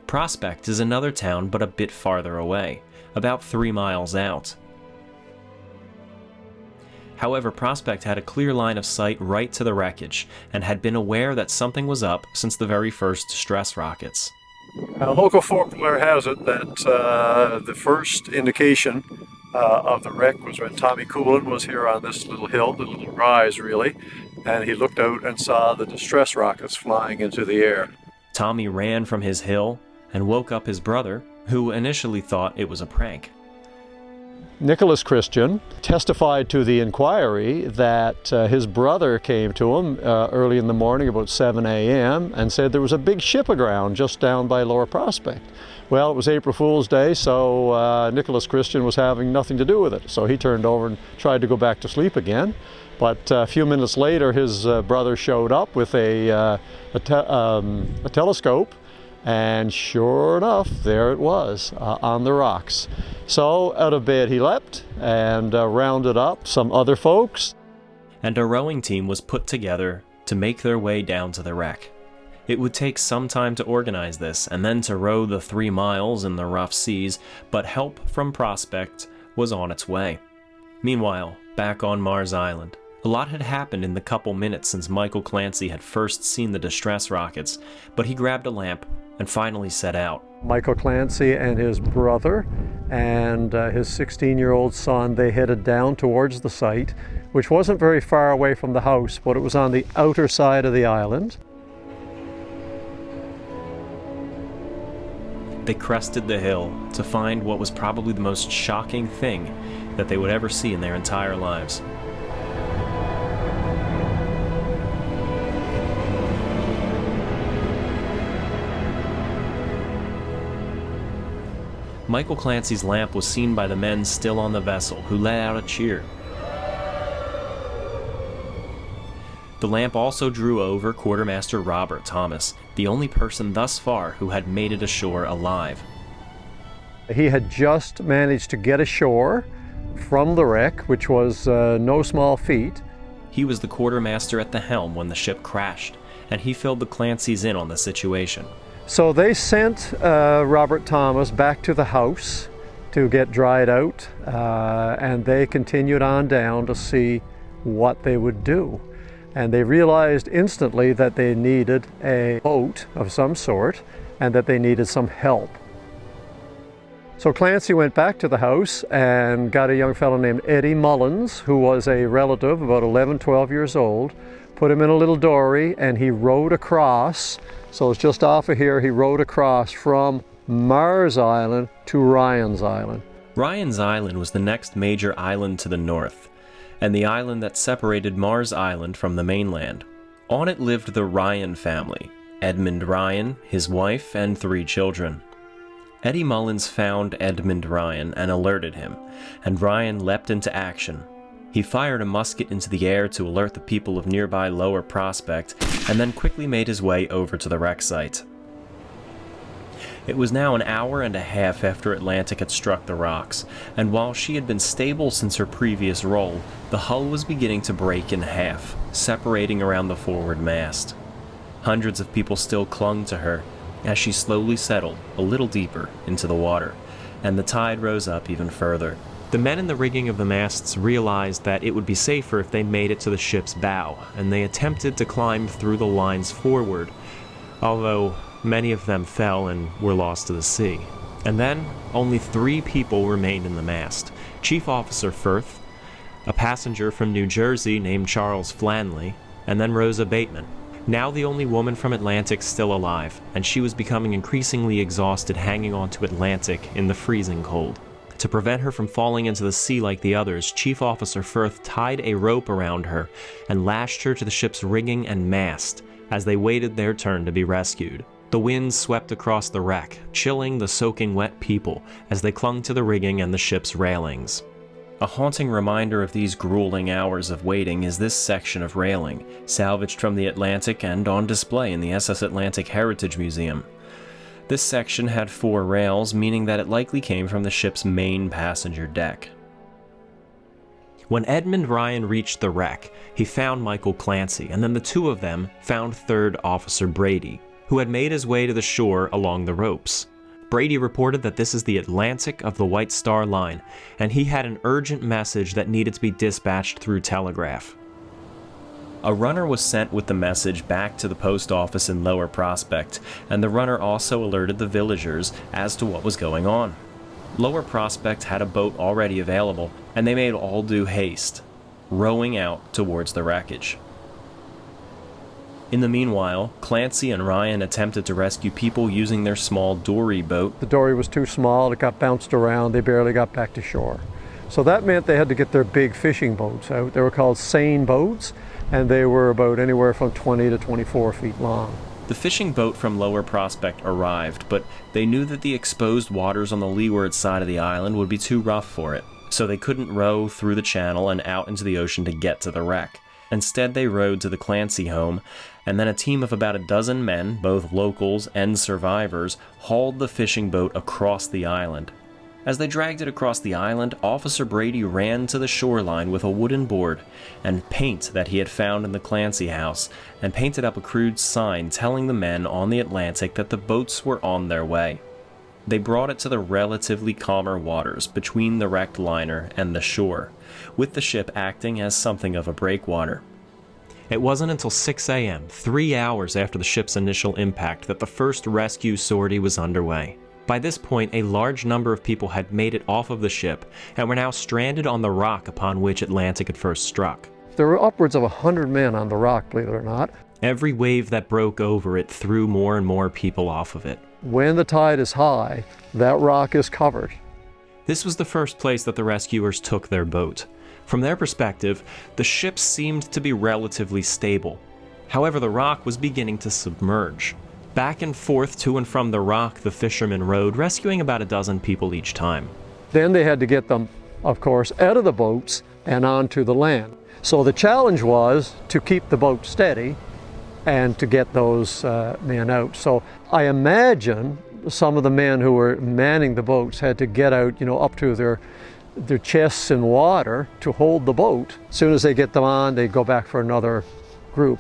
Prospect is another town but a bit farther away, about 3 miles out. However, Prospect had a clear line of sight right to the wreckage, and had been aware that something was up since the very first distress rockets. Local folklore has it that the first indication of the wreck was when Tommy Coolin was here on this little hill, the little rise really, and he looked out and saw the distress rockets flying into the air. Tommy ran from his hill and woke up his brother, who initially thought it was a prank. Nicholas Christian testified to the inquiry that his brother came to him early in the morning about 7 a.m. and said there was a big ship aground just down by Lower Prospect. Well, it was April Fool's Day, so Nicholas Christian was having nothing to do with it. So he turned over and tried to go back to sleep again. But a few minutes later, his brother showed up with a telescope, and sure enough, there it was on the rocks. So out of bed he leapt and rounded up some other folks. And a rowing team was put together to make their way down to the wreck. It would take some time to organize this and then to row the 3 miles in the rough seas, but help from Prospect was on its way. Meanwhile, back on Mars Island, a lot had happened in the couple minutes since Michael Clancy had first seen the distress rockets, but he grabbed a lamp and finally set out. Michael Clancy and his brother and his 16-year-old son, they headed down towards the site, which wasn't very far away from the house, but it was on the outer side of the island. They crested the hill to find what was probably the most shocking thing that they would ever see in their entire lives. Michael Clancy's lamp was seen by the men still on the vessel, who let out a cheer. The lamp also drew over Quartermaster Robert Thomas, the only person thus far who had made it ashore alive. He had just managed to get ashore from the wreck, which was no small feat. He was the quartermaster at the helm when the ship crashed, and he filled the Clancys in on the situation. So they sent Robert Thomas back to the house to get dried out, and they continued on down to see what they would do. And they realized instantly that they needed a boat of some sort and that they needed some help. So Clancy went back to the house and got a young fellow named Eddie Mullins, who was a relative, about 11, 12 years old, put him in a little dory, and he rowed across. So it's just off of here, he rowed across from Mars Island to Ryan's Island. Ryan's Island was the next major island to the north, and the island that separated Mars Island from the mainland. On it lived the Ryan family, Edmund Ryan, his wife, and 3 children. Eddie Mullins found Edmund Ryan and alerted him, and Ryan leapt into action. He fired a musket into the air to alert the people of nearby Lower Prospect, and then quickly made his way over to the wreck site. It was now an hour and a half after Atlantic had struck the rocks, and while she had been stable since her previous roll, the hull was beginning to break in half, separating around the forward mast. Hundreds of people still clung to her as she slowly settled a little deeper into the water, and the tide rose up even further. The men in the rigging of the masts realized that it would be safer if they made it to the ship's bow, and they attempted to climb through the lines forward, although many of them fell and were lost to the sea. And then, only 3 people remained in the mast: Chief Officer Firth, a passenger from New Jersey named Charles Flanley, and then Rosa Bateman, now the only woman from Atlantic still alive, and she was becoming increasingly exhausted hanging on to Atlantic in the freezing cold. To prevent her from falling into the sea like the others, Chief Officer Firth tied a rope around her and lashed her to the ship's rigging and mast as they waited their turn to be rescued. The wind swept across the wreck, chilling the soaking wet people as they clung to the rigging and the ship's railings. A haunting reminder of these grueling hours of waiting is this section of railing, salvaged from the Atlantic and on display in the SS Atlantic Heritage Museum. This section had 4 rails, meaning that it likely came from the ship's main passenger deck. When Edmund Ryan reached the wreck, he found Michael Clancy, and then the two of them found 3rd Officer Brady, who had made his way to the shore along the ropes. Brady reported that this is the Atlantic of the White Star Line, and he had an urgent message that needed to be dispatched through telegraph. A runner was sent with the message back to the post office in Lower Prospect, and the runner also alerted the villagers as to what was going on. Lower Prospect had a boat already available, and they made all due haste, rowing out towards the wreckage. In the meanwhile, Clancy and Ryan attempted to rescue people using their small dory boat. The dory was too small, it got bounced around, they barely got back to shore. So that meant they had to get their big fishing boats out. They were called seine boats, and they were about anywhere from 20 to 24 feet long. The fishing boat from Lower Prospect arrived, but they knew that the exposed waters on the leeward side of the island would be too rough for it, so they couldn't row through the channel and out into the ocean to get to the wreck. Instead, they rowed to the Clancy home, and then a team of about a dozen men, both locals and survivors, hauled the fishing boat across the island. As they dragged it across the island, Officer Brady ran to the shoreline with a wooden board and paint that he had found in the Clancy house, and painted up a crude sign telling the men on the Atlantic that the boats were on their way. They brought it to the relatively calmer waters between the wrecked liner and the shore, with the ship acting as something of a breakwater. It wasn't until 6 a.m., 3 hours after the ship's initial impact, that the first rescue sortie was underway. By this point, a large number of people had made it off of the ship and were now stranded on the rock upon which Atlantic had first struck. There were upwards of 100 men on the rock, believe it or not. Every wave that broke over it threw more and more people off of it. When the tide is high, that rock is covered. This was the first place that the rescuers took their boat. From their perspective, the ship seemed to be relatively stable. However, the rock was beginning to submerge. Back and forth to and from the rock the fishermen rowed, rescuing about a dozen people each time. Then they had to get them, of course, out of the boats and onto the land. So the challenge was to keep the boat steady and to get those men out. So I imagine some of the men who were manning the boats had to get out, up to their chests in water to hold the boat. As soon as they get them on, they go back for another group.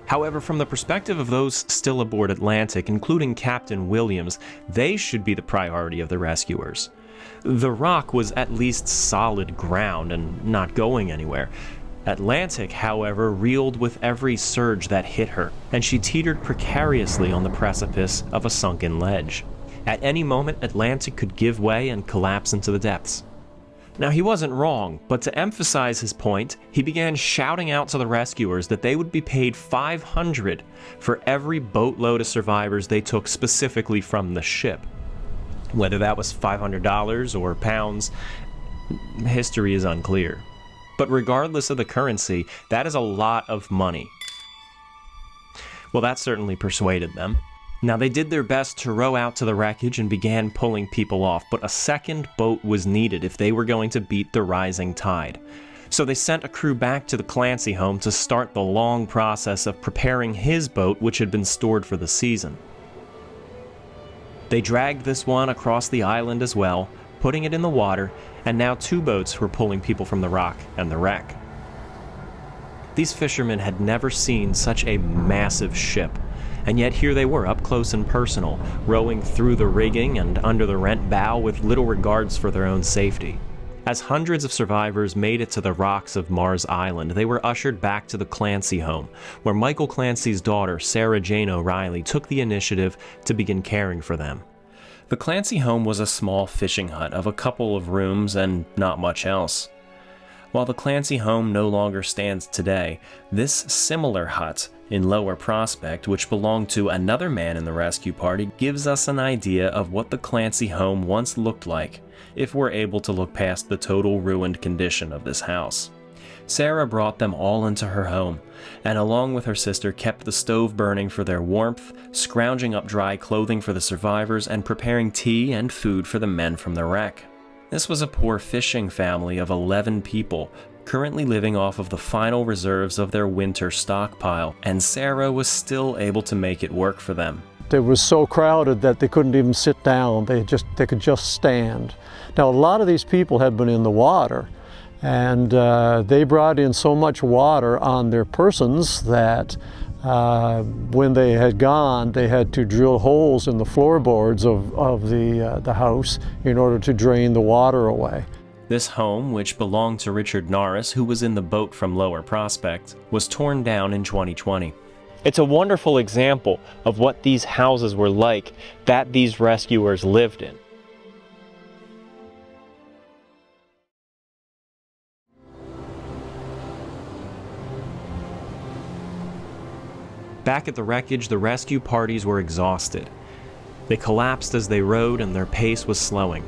However, from the perspective of those still aboard Atlantic, including Captain Williams, they should be the priority of the rescuers. The rock was at least solid ground and not going anywhere. Atlantic, however, reeled with every surge that hit her, and she teetered precariously on the precipice of a sunken ledge. At any moment, Atlantic could give way and collapse into the depths. Now, he wasn't wrong, but to emphasize his point, he began shouting out to the rescuers that they would be paid $500 for every boatload of survivors they took specifically from the ship. Whether that was $500 or pounds, history is unclear. But regardless of the currency, that is a lot of money. Well, that certainly persuaded them. Now, they did their best to row out to the wreckage and began pulling people off, but a second boat was needed if they were going to beat the rising tide. So they sent a crew back to the Clancy home to start the long process of preparing his boat, which had been stored for the season. They dragged this one across the island as well, putting it in the water, and now 2 boats were pulling people from the rock and the wreck. These fishermen had never seen such a massive ship, and yet here they were, up close and personal, rowing through the rigging and under the rent bow with little regards for their own safety. As hundreds of survivors made it to the rocks of Mars Island, they were ushered back to the Clancy home, where Michael Clancy's daughter, Sarah Jane O'Reilly, took the initiative to begin caring for them. The Clancy home was a small fishing hut of a couple of rooms and not much else. While the Clancy home no longer stands today, this similar hut in Lower Prospect, which belonged to another man in the rescue party, gives us an idea of what the Clancy home once looked like if we're able to look past the total ruined condition of this house. Sarah brought them all into her home, and along with her sister kept the stove burning for their warmth, scrounging up dry clothing for the survivors, and preparing tea and food for the men from the wreck. This was a poor fishing family of 11 people, currently living off of the final reserves of their winter stockpile, and Sarah was still able to make it work for them. It was so crowded that they couldn't even sit down. They could just stand. Now, a lot of these people had been in the water, and they brought in so much water on their persons that when they had gone, they had to drill holes in the floorboards of the house in order to drain the water away. This home, which belonged to Richard Norris, who was in the boat from Lower Prospect, was torn down in 2020. It's a wonderful example of what these houses were like that these rescuers lived in. Back at the wreckage, the rescue parties were exhausted. They collapsed as they rowed, and their pace was slowing.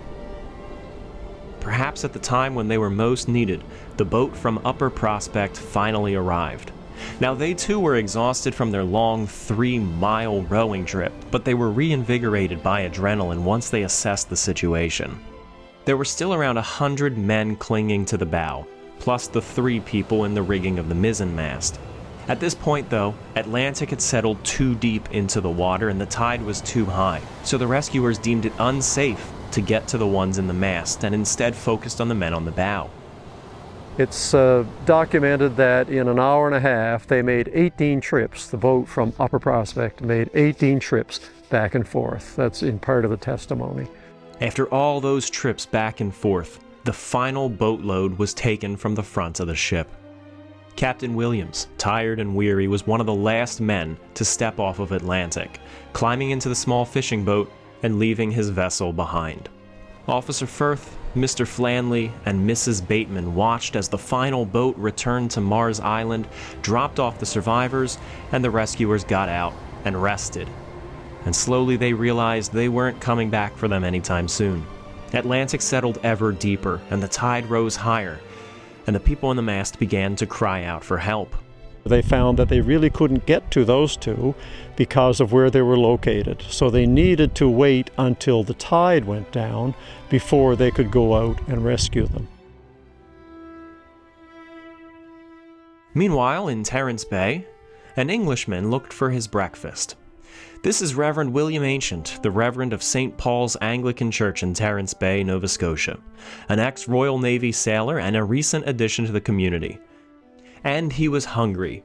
Perhaps at the time when they were most needed, the boat from Upper Prospect finally arrived. Now they too were exhausted from their long 3-mile rowing trip, but they were reinvigorated by adrenaline once they assessed the situation. There were still around 100 men clinging to the bow, plus the 3 people in the rigging of the mizzen mast. At this point though, Atlantic had settled too deep into the water and the tide was too high, so the rescuers deemed it unsafe to get to the ones in the mast and instead focused on the men on the bow. It's documented that in an hour and a half they made 18 trips. The boat from Upper Prospect made 18 trips back and forth. That's in part of the testimony. After all those trips back and forth, the final boatload was taken from the front of the ship. Captain Williams, tired and weary, was one of the last men to step off of Atlantic, climbing into the small fishing boat and leaving his vessel behind. Officer Firth, Mr. Flanley, and Mrs. Bateman watched as the final boat returned to Mars Island, dropped off the survivors, and the rescuers got out and rested. And slowly they realized they weren't coming back for them anytime soon. Atlantic settled ever deeper, and the tide rose higher, and the people in the mast began to cry out for help. They found that they really couldn't get to those 2 because of where they were located. So they needed to wait until the tide went down before they could go out and rescue them. Meanwhile, in Terence Bay, an Englishman looked for his breakfast. This is Reverend William Ancient, the Reverend of St. Paul's Anglican Church in Terence Bay, Nova Scotia, an ex-Royal Navy sailor and a recent addition to the community. And he was hungry.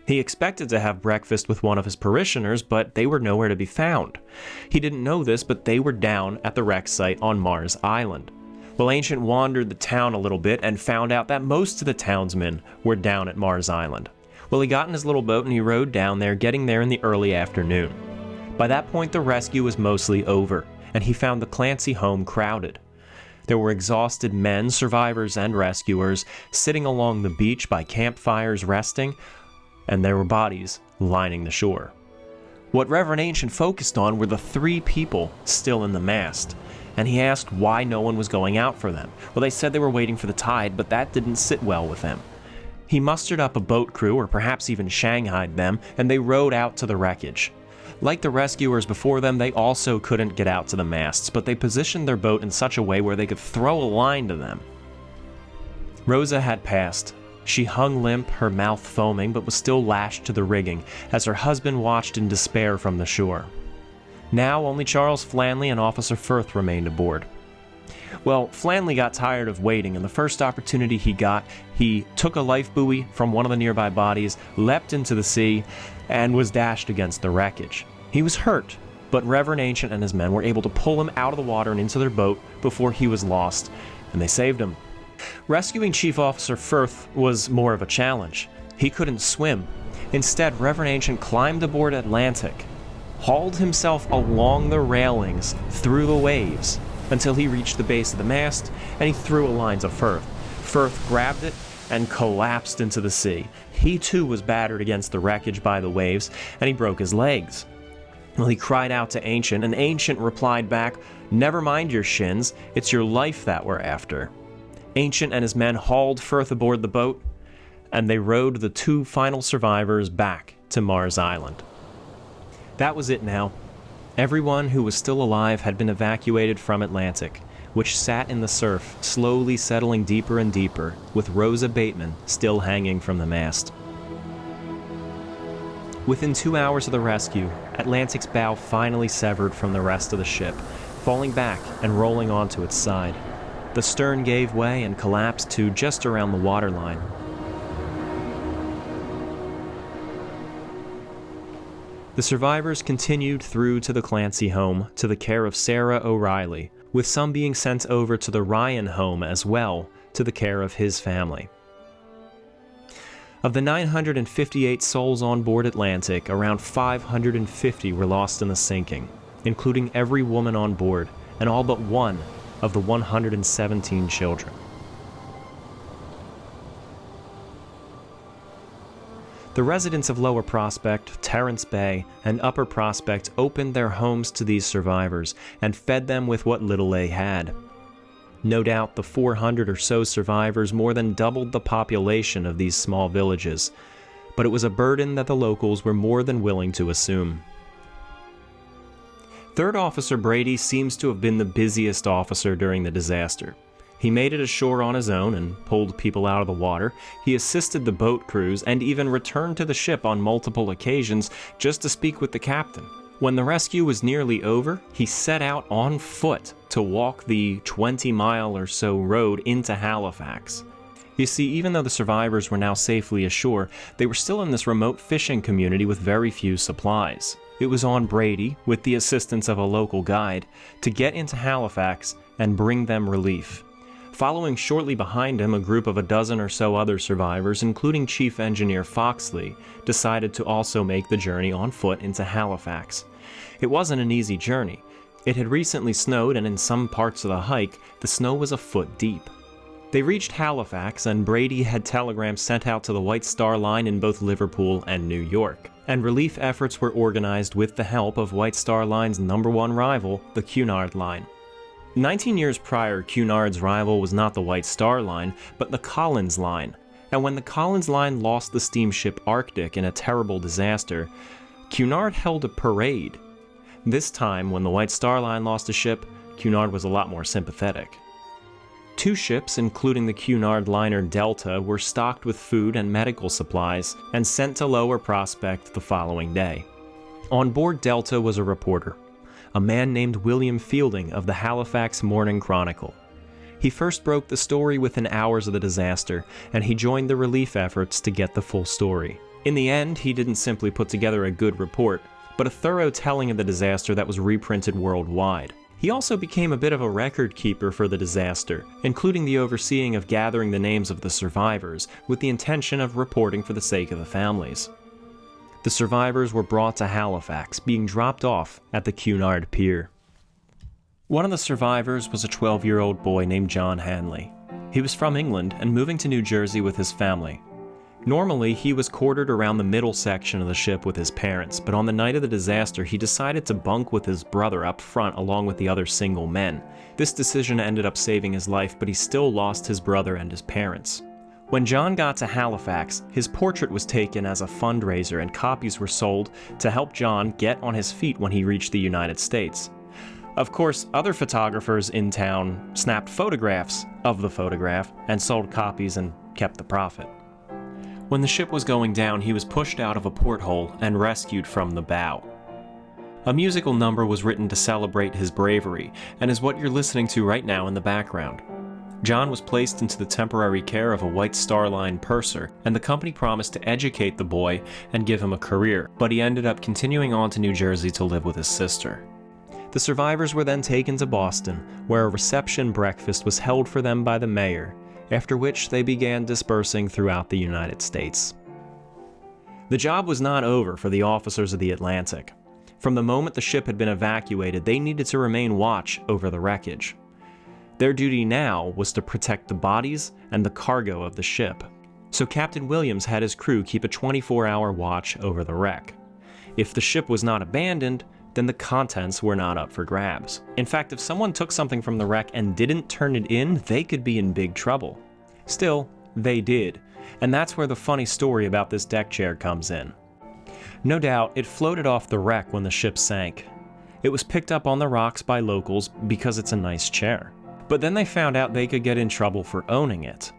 He expected to have breakfast with one of his parishioners, but they were nowhere to be found. He didn't know this, but they were down at the wreck site on Mars Island. Well, Ancient wandered the town a little bit and found out that most of the townsmen were down at Mars Island. Well, he got in his little boat and he rowed down there, getting there in the early afternoon. By that point, the rescue was mostly over, and he found the Clancy home crowded. There were exhausted men, survivors, and rescuers sitting along the beach by campfires resting, and there were bodies lining the shore. What Reverend Ancient focused on were the 3 people still in the mast, and he asked why no one was going out for them. Well, they said they were waiting for the tide, but that didn't sit well with him. He mustered up a boat crew, or perhaps even shanghaied them, and they rowed out to the wreckage. Like the rescuers before them, they also couldn't get out to the masts, but they positioned their boat in such a way where they could throw a line to them. Rosa had passed. She hung limp, her mouth foaming, but was still lashed to the rigging, as her husband watched in despair from the shore. Now only Charles Flanley and Officer Firth remained aboard. Well, Flanley got tired of waiting, and the first opportunity he got, he took a life buoy from one of the nearby bodies, leapt into the sea, and was dashed against the wreckage. He was hurt, but Reverend Ancient and his men were able to pull him out of the water and into their boat before he was lost, and they saved him. Rescuing Chief Officer Firth was more of a challenge. He couldn't swim. Instead, Reverend Ancient climbed aboard Atlantic, hauled himself along the railings through the waves until he reached the base of the mast, and he threw a line to Firth. Firth grabbed it and collapsed into the sea. He too was battered against the wreckage by the waves, and he broke his legs. Well, he cried out to Ancient, and Ancient replied back, "Never mind your shins, it's your life that we're after." Ancient and his men hauled Firth aboard the boat, and they rowed the 2 final survivors back to Mars Island. That was it now. Everyone who was still alive had been evacuated from Atlantic, which sat in the surf, slowly settling deeper and deeper, with Rosa Bateman still hanging from the mast. Within 2 hours of the rescue, Atlantic's bow finally severed from the rest of the ship, falling back and rolling onto its side. The stern gave way and collapsed to just around the waterline. The survivors continued through to the Clancy home to the care of Sarah O'Reilly, with some being sent over to the Ryan home as well to the care of his family. Of the 958 souls on board Atlantic, around 550 were lost in the sinking, including every woman on board and all but one of the 117 children. The residents of Lower Prospect, Terrence Bay, and Upper Prospect opened their homes to these survivors and fed them with what little they had. No doubt the 400 or so survivors more than doubled the population of these small villages, but it was a burden that the locals were more than willing to assume. Third Officer Brady seems to have been the busiest officer during the disaster. He made it ashore on his own and pulled people out of the water. He assisted the boat crews and even returned to the ship on multiple occasions just to speak with the captain. When the rescue was nearly over, he set out on foot to walk the 20-mile or so road into Halifax. You see, even though the survivors were now safely ashore, they were still in this remote fishing community with very few supplies. It was on Brady, with the assistance of a local guide, to get into Halifax and bring them relief. Following shortly behind him, a group of a dozen or so other survivors, including Chief Engineer Foxley, decided to also make the journey on foot into Halifax. It wasn't an easy journey. It had recently snowed, and in some parts of the hike, the snow was a foot deep. They reached Halifax, and Brady had telegrams sent out to the White Star Line in both Liverpool and New York, and relief efforts were organized with the help of White Star Line's #1 rival, the Cunard Line. 19 years prior, Cunard's rival was not the White Star Line, but the Collins Line, and when the Collins Line lost the steamship Arctic in a terrible disaster, Cunard held a parade. This time, when the White Star Line lost a ship, Cunard was a lot more sympathetic. 2 ships, including the Cunard liner Delta, were stocked with food and medical supplies and sent to Lower Prospect the following day. On board Delta was a reporter, a man named William Fielding of the Halifax Morning Chronicle. He first broke the story within hours of the disaster, and he joined the relief efforts to get the full story. In the end, he didn't simply put together a good report, but a thorough telling of the disaster that was reprinted worldwide. He also became a bit of a record keeper for the disaster, including the overseeing of gathering the names of the survivors, with the intention of reporting for the sake of the families. The survivors were brought to Halifax, being dropped off at the Cunard Pier. One of the survivors was a 12-year-old boy named John Hanley. He was from England and moving to New Jersey with his family. Normally, he was quartered around the middle section of the ship with his parents, but on the night of the disaster, he decided to bunk with his brother up front along with the other single men. This decision ended up saving his life, but he still lost his brother and his parents. When John got to Halifax, his portrait was taken as a fundraiser and copies were sold to help John get on his feet when he reached the United States. Of course, other photographers in town snapped photographs of the photograph and sold copies and kept the profit. When the ship was going down, he was pushed out of a porthole and rescued from the bow. A musical number was written to celebrate his bravery, and is what you're listening to right now in the background. John was placed into the temporary care of a White Star Line purser, and the company promised to educate the boy and give him a career, but he ended up continuing on to New Jersey to live with his sister. The survivors were then taken to Boston, where a reception breakfast was held for them by the mayor, after which they began dispersing throughout the United States. The job was not over for the officers of the Atlantic. From the moment the ship had been evacuated, they needed to remain watch over the wreckage. Their duty now was to protect the bodies and the cargo of the ship, so Captain Williams had his crew keep a 24-hour watch over the wreck. If the ship was not abandoned, then the contents were not up for grabs. In fact, if someone took something from the wreck and didn't turn it in, they could be in big trouble. Still, they did, and that's where the funny story about this deck chair comes in. No doubt, it floated off the wreck when the ship sank. It was picked up on the rocks by locals because it's a nice chair. But then they found out they could get in trouble for owning it.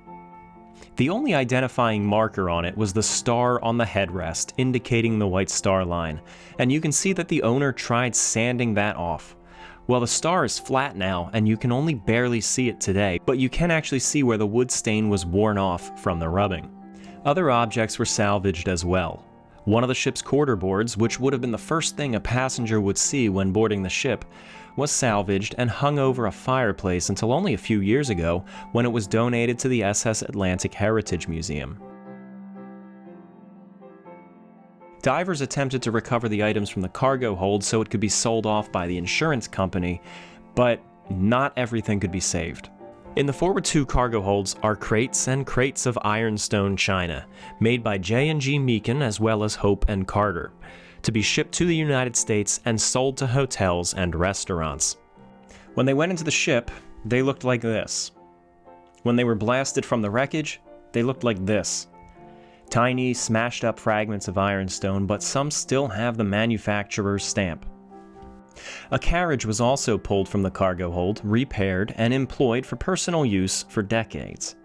The only identifying marker on it was the star on the headrest, indicating the White Star Line, and you can see that the owner tried sanding that off. Well, the star is flat now, and you can only barely see it today, but you can actually see where the wood stain was worn off from the rubbing. Other objects were salvaged as well. One of the ship's quarterboards, which would have been the first thing a passenger would see when boarding the ship, was salvaged and hung over a fireplace until only a few years ago when it was donated to the SS Atlantic Heritage Museum. Divers attempted to recover the items from the cargo hold so it could be sold off by the insurance company, but not everything could be saved. In the forward two cargo holds are crates and crates of ironstone china, made by J&G Meakin as well as Hope and Carter, to be shipped to the United States and sold to hotels and restaurants. When they went into the ship, they looked like this. When they were blasted from the wreckage, they looked like this. Tiny, smashed up fragments of ironstone, but some still have the manufacturer's stamp. A carriage was also pulled from the cargo hold, repaired, and employed for personal use for decades.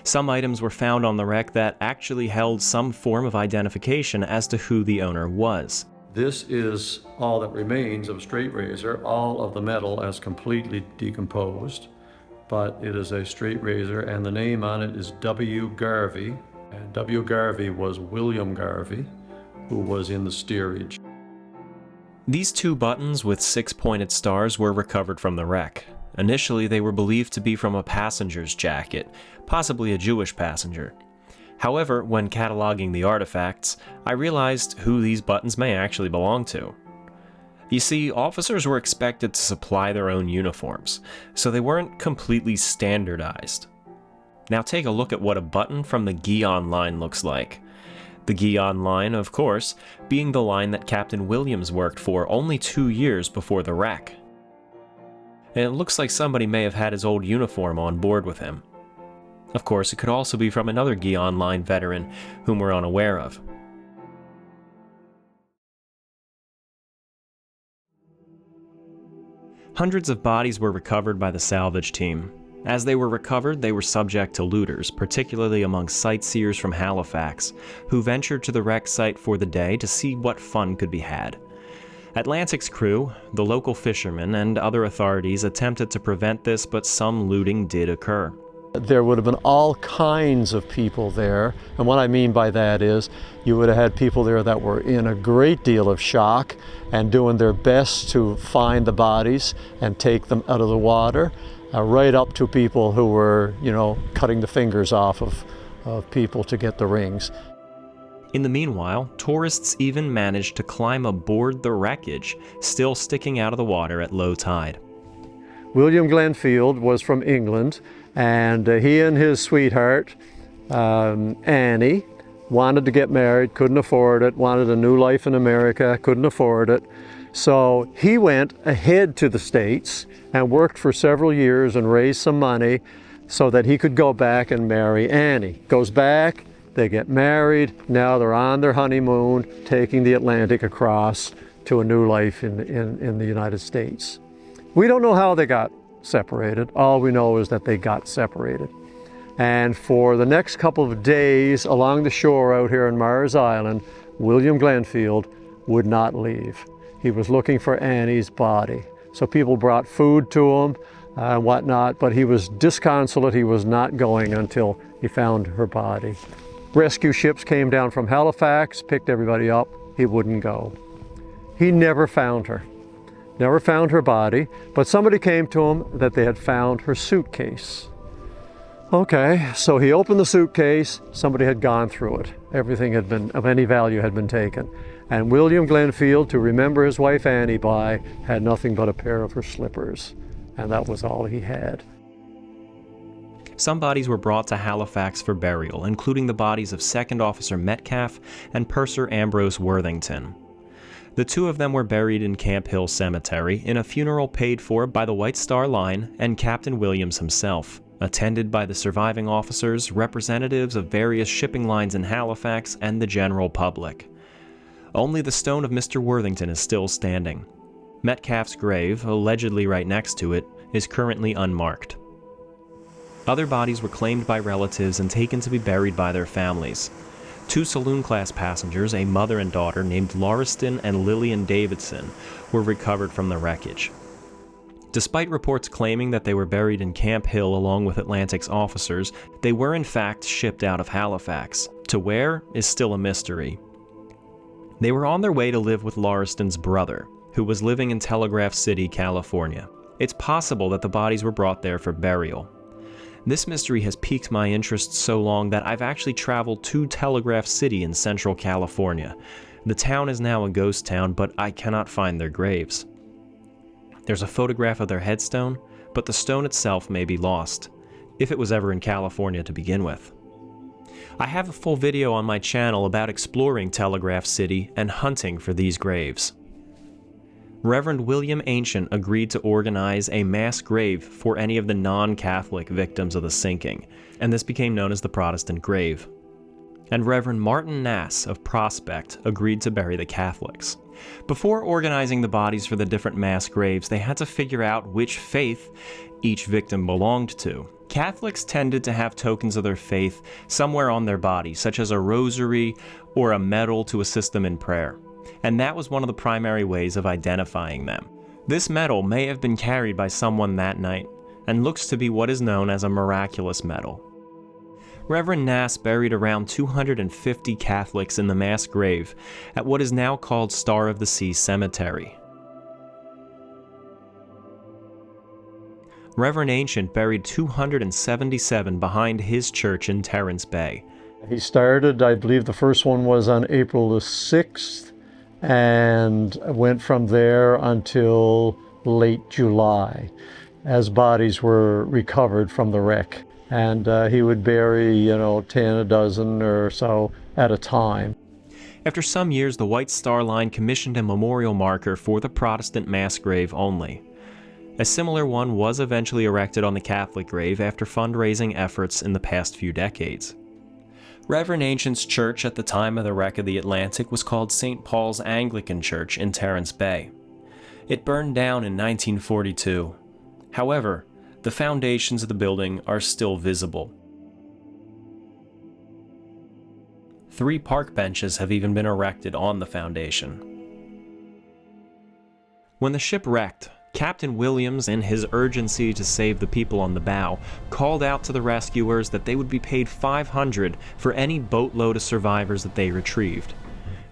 Some items were found on the wreck that actually held some form of identification as to who the owner was. This is all that remains of a straight razor. All of the metal has completely decomposed, but it is a straight razor, and the name on it is W. Garvey. And W. Garvey was William Garvey, who was in the steerage. These two buttons with 6 pointed stars were recovered from the wreck. Initially, they were believed to be from a passenger's jacket, possibly a Jewish passenger. However, when cataloging the artifacts, I realized who these buttons may actually belong to. You see, officers were expected to supply their own uniforms, so they weren't completely standardized. Now take a look at what a button from the Guion line looks like. The Guion line, of course, being the line that Captain Williams worked for only 2 years before the wreck. And it looks like somebody may have had his old uniform on board with him. Of course, it could also be from another Guion line veteran whom we're unaware of. Hundreds of bodies were recovered by the salvage team. As they were recovered, they were subject to looters, particularly among sightseers from Halifax, who ventured to the wreck site for the day to see what fun could be had. Atlantic's crew, the local fishermen, and other authorities attempted to prevent this, but some looting did occur. There would have been all kinds of people there, and what I mean by that is you would have had people there that were in a great deal of shock and doing their best to find the bodies and take them out of the water, right up to people who were, cutting the fingers off of people to get the rings. In the meanwhile, tourists even managed to climb aboard the wreckage, still sticking out of the water at low tide. William Glenfield was from England, and he and his sweetheart, Annie, wanted to get married, couldn't afford it, wanted a new life in America, couldn't afford it. So he went ahead to the States and worked for several years and raised some money so that he could go back and marry Annie. Goes back, they get married, now they're on their honeymoon, taking the Atlantic across to a new life in the United States. We don't know how they got separated. All we know is that they got separated. And for the next couple of days along the shore out here in Mars Island, William Glenfield would not leave. He was looking for Annie's body. So people brought food to him and whatnot, but he was disconsolate. He was not going until he found her body. Rescue ships came down from Halifax, picked everybody up. He wouldn't go. He never found her. Never found her body, but somebody came to him that they had found her suitcase. Okay, so he opened the suitcase, somebody had gone through it. Everything had been, of any value had been taken. And William Glenfield, to remember his wife Annie by, had nothing but a pair of her slippers. And that was all he had. Some bodies were brought to Halifax for burial, including the bodies of Second Officer Metcalf and Purser Ambrose Worthington. The two of them were buried in Camp Hill Cemetery in a funeral paid for by the White Star Line and Captain Williams himself, attended by the surviving officers, representatives of various shipping lines in Halifax, and the general public. Only the stone of Mr. Worthington is still standing. Metcalf's grave, allegedly right next to it, is currently unmarked. Other bodies were claimed by relatives and taken to be buried by their families. Two saloon-class passengers, a mother and daughter named Lauriston and Lillian Davidson, were recovered from the wreckage. Despite reports claiming that they were buried in Camp Hill along with Atlantic's officers, they were in fact shipped out of Halifax. To where is still a mystery. They were on their way to live with Lauriston's brother, who was living in Telegraph City, California. It's possible that the bodies were brought there for burial. This mystery has piqued my interest so long that I've actually traveled to Telegraph City in central California. The town is now a ghost town, but I cannot find their graves. There's a photograph of their headstone, but the stone itself may be lost, if it was ever in California to begin with. I have a full video on my channel about exploring Telegraph City and hunting for these graves. Reverend William Ancient agreed to organize a mass grave for any of the non-Catholic victims of the sinking, and this became known as the Protestant grave. And Reverend Martin Nass of Prospect agreed to bury the Catholics. Before organizing the bodies for the different mass graves, they had to figure out which faith each victim belonged to. Catholics tended to have tokens of their faith somewhere on their body, such as a rosary or a medal to assist them in prayer. And that was one of the primary ways of identifying them. This medal may have been carried by someone that night, and looks to be what is known as a miraculous medal. Reverend Nass buried around 250 Catholics in the mass grave at what is now called Star of the Sea Cemetery. Reverend Ancient buried 277 behind his church in Terrence Bay. He started, I believe the first one was on April the 6th, and went from there until late July, as bodies were recovered from the wreck. And he would bury, 10, a dozen or so at a time. After some years, the White Star Line commissioned a memorial marker for the Protestant mass grave only. A similar one was eventually erected on the Catholic grave after fundraising efforts in the past few decades. Reverend Ancient's church at the time of the wreck of the Atlantic was called St. Paul's Anglican Church in Terrence Bay. It burned down in 1942. However, the foundations of the building are still visible. 3 park benches have even been erected on the foundation. When the ship wrecked, Captain Williams, in his urgency to save the people on the bow, called out to the rescuers that they would be paid $500 for any boatload of survivors that they retrieved.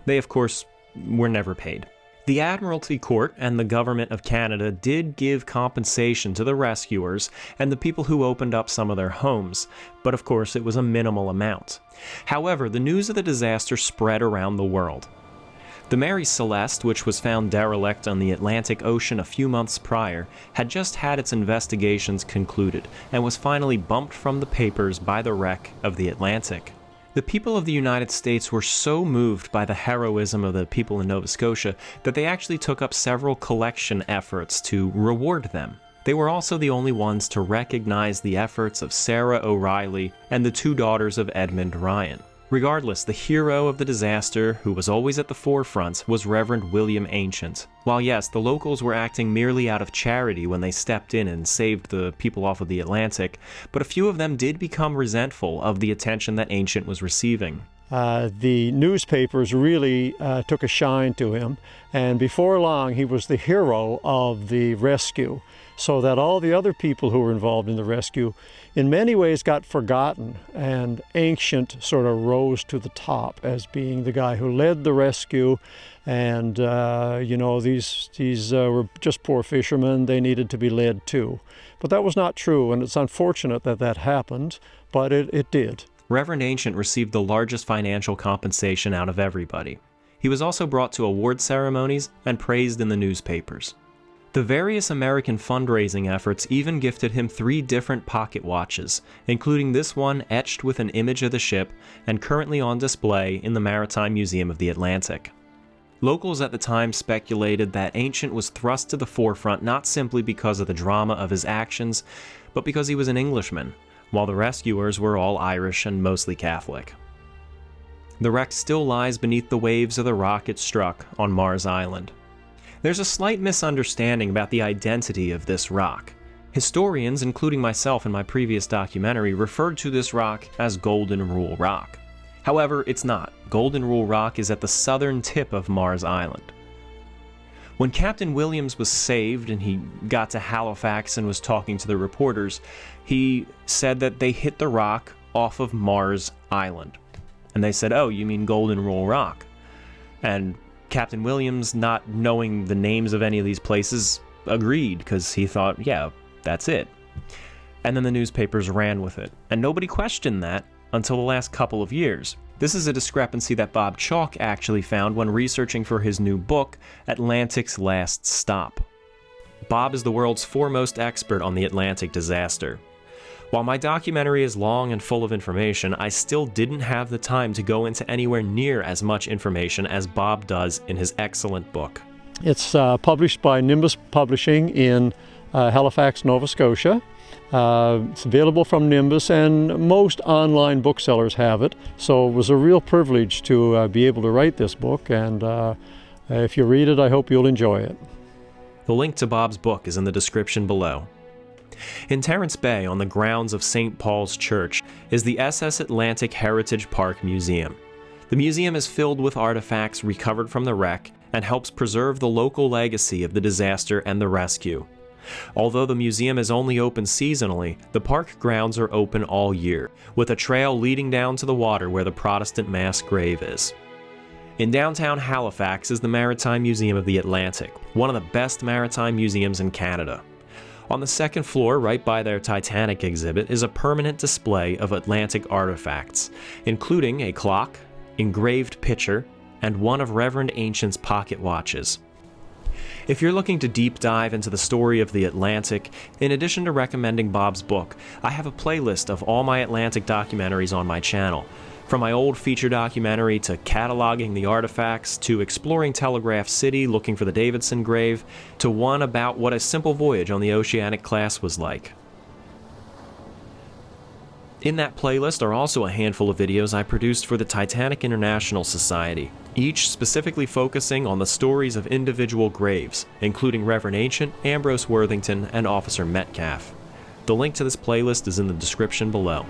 They, of course, were never paid. The Admiralty Court and the Government of Canada did give compensation to the rescuers and the people who opened up some of their homes, but of course it was a minimal amount. However, the news of the disaster spread around the world. The Mary Celeste, which was found derelict on the Atlantic Ocean a few months prior, had just had its investigations concluded and was finally bumped from the papers by the wreck of the Atlantic. The people of the United States were so moved by the heroism of the people in Nova Scotia that they actually took up several collection efforts to reward them. They were also the only ones to recognize the efforts of Sarah O'Reilly and the 2 daughters of Edmund Ryan. Regardless, the hero of the disaster, who was always at the forefront, was Reverend William Ancient. While yes, the locals were acting merely out of charity when they stepped in and saved the people off of the Atlantic, but a few of them did become resentful of the attention that Ancient was receiving. The newspapers really took a shine to him, and before long he was the hero of the rescue, so that all the other people who were involved in the rescue in many ways got forgotten, and Ancient sort of rose to the top as being the guy who led the rescue. And these were just poor fishermen. They needed to be led too. But that was not true, and it's unfortunate that that happened, but it did. Reverend Ancient received the largest financial compensation out of everybody. He was also brought to award ceremonies and praised in the newspapers. The various American fundraising efforts even gifted him 3 different pocket watches, including this one etched with an image of the ship and currently on display in the Maritime Museum of the Atlantic. Locals at the time speculated that Ancient was thrust to the forefront not simply because of the drama of his actions, but because he was an Englishman, while the rescuers were all Irish and mostly Catholic. The wreck still lies beneath the waves of the rock it struck on Mars Island. There's a slight misunderstanding about the identity of this rock. Historians, including myself in my previous documentary, referred to this rock as Golden Rule Rock. However, it's not. Golden Rule Rock is at the southern tip of Mars Island. When Captain Williams was saved and he got to Halifax and was talking to the reporters, he said that they hit the rock off of Mars Island. And they said, "Oh, you mean Golden Rule Rock?" And Captain Williams, not knowing the names of any of these places, agreed because he thought, yeah, that's it. And then the newspapers ran with it. And nobody questioned that until the last couple of years. This is a discrepancy that Bob Chalk actually found when researching for his new book, Atlantic's Last Stop. Bob is the world's foremost expert on the Atlantic disaster. While my documentary is long and full of information, I still didn't have the time to go into anywhere near as much information as Bob does in his excellent book. It's published by Nimbus Publishing in Halifax, Nova Scotia. It's available from Nimbus, and most online booksellers have it, so it was a real privilege to be able to write this book, and if you read it, I hope you'll enjoy it. The link to Bob's book is in the description below. In Terrence Bay, on the grounds of St. Paul's Church, is the SS Atlantic Heritage Park Museum. The museum is filled with artifacts recovered from the wreck and helps preserve the local legacy of the disaster and the rescue. Although the museum is only open seasonally, the park grounds are open all year, with a trail leading down to the water where the Protestant mass grave is. In downtown Halifax is the Maritime Museum of the Atlantic, one of the best maritime museums in Canada. On the second floor, right by their Titanic exhibit, is a permanent display of Atlantic artifacts, including a clock, engraved pitcher, and one of Reverend Ancient's pocket watches. If you're looking to deep dive into the story of the Atlantic, in addition to recommending Bob's book, I have a playlist of all my Atlantic documentaries on my channel. From my old feature documentary to cataloging the artifacts, to exploring Telegraph City looking for the Davidson grave, to one about what a simple voyage on the Oceanic class was like. In that playlist are also a handful of videos I produced for the Titanic International Society, each specifically focusing on the stories of individual graves, including Reverend Ancient, Ambrose Worthington, and Officer Metcalf. The link to this playlist is in the description below.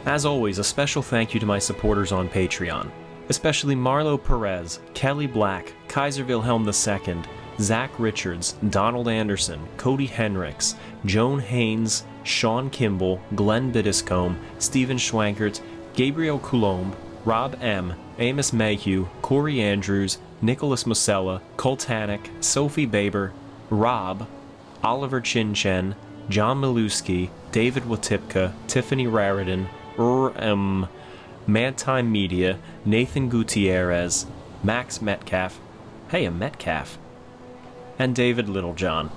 As always, a special thank you to my supporters on Patreon, especially Marlo Perez, Kelly Black, Kaiser Wilhelm II, Zach Richards, Donald Anderson, Cody Henricks, Joan Haynes, Sean Kimball, Glenn Biddiscombe, Stephen Schwankert, Gabriel Coulombe, Rob M., Amos Mayhew, Corey Andrews, Nicholas Musella, Coltanic, Sophie Baber, Rob, Oliver Chinchen, John Maluski, David Watipka, Tiffany Raridan, Madtime Media, Nathan Gutierrez, Max Metcalf, hey, a Metcalf, and David Littlejohn.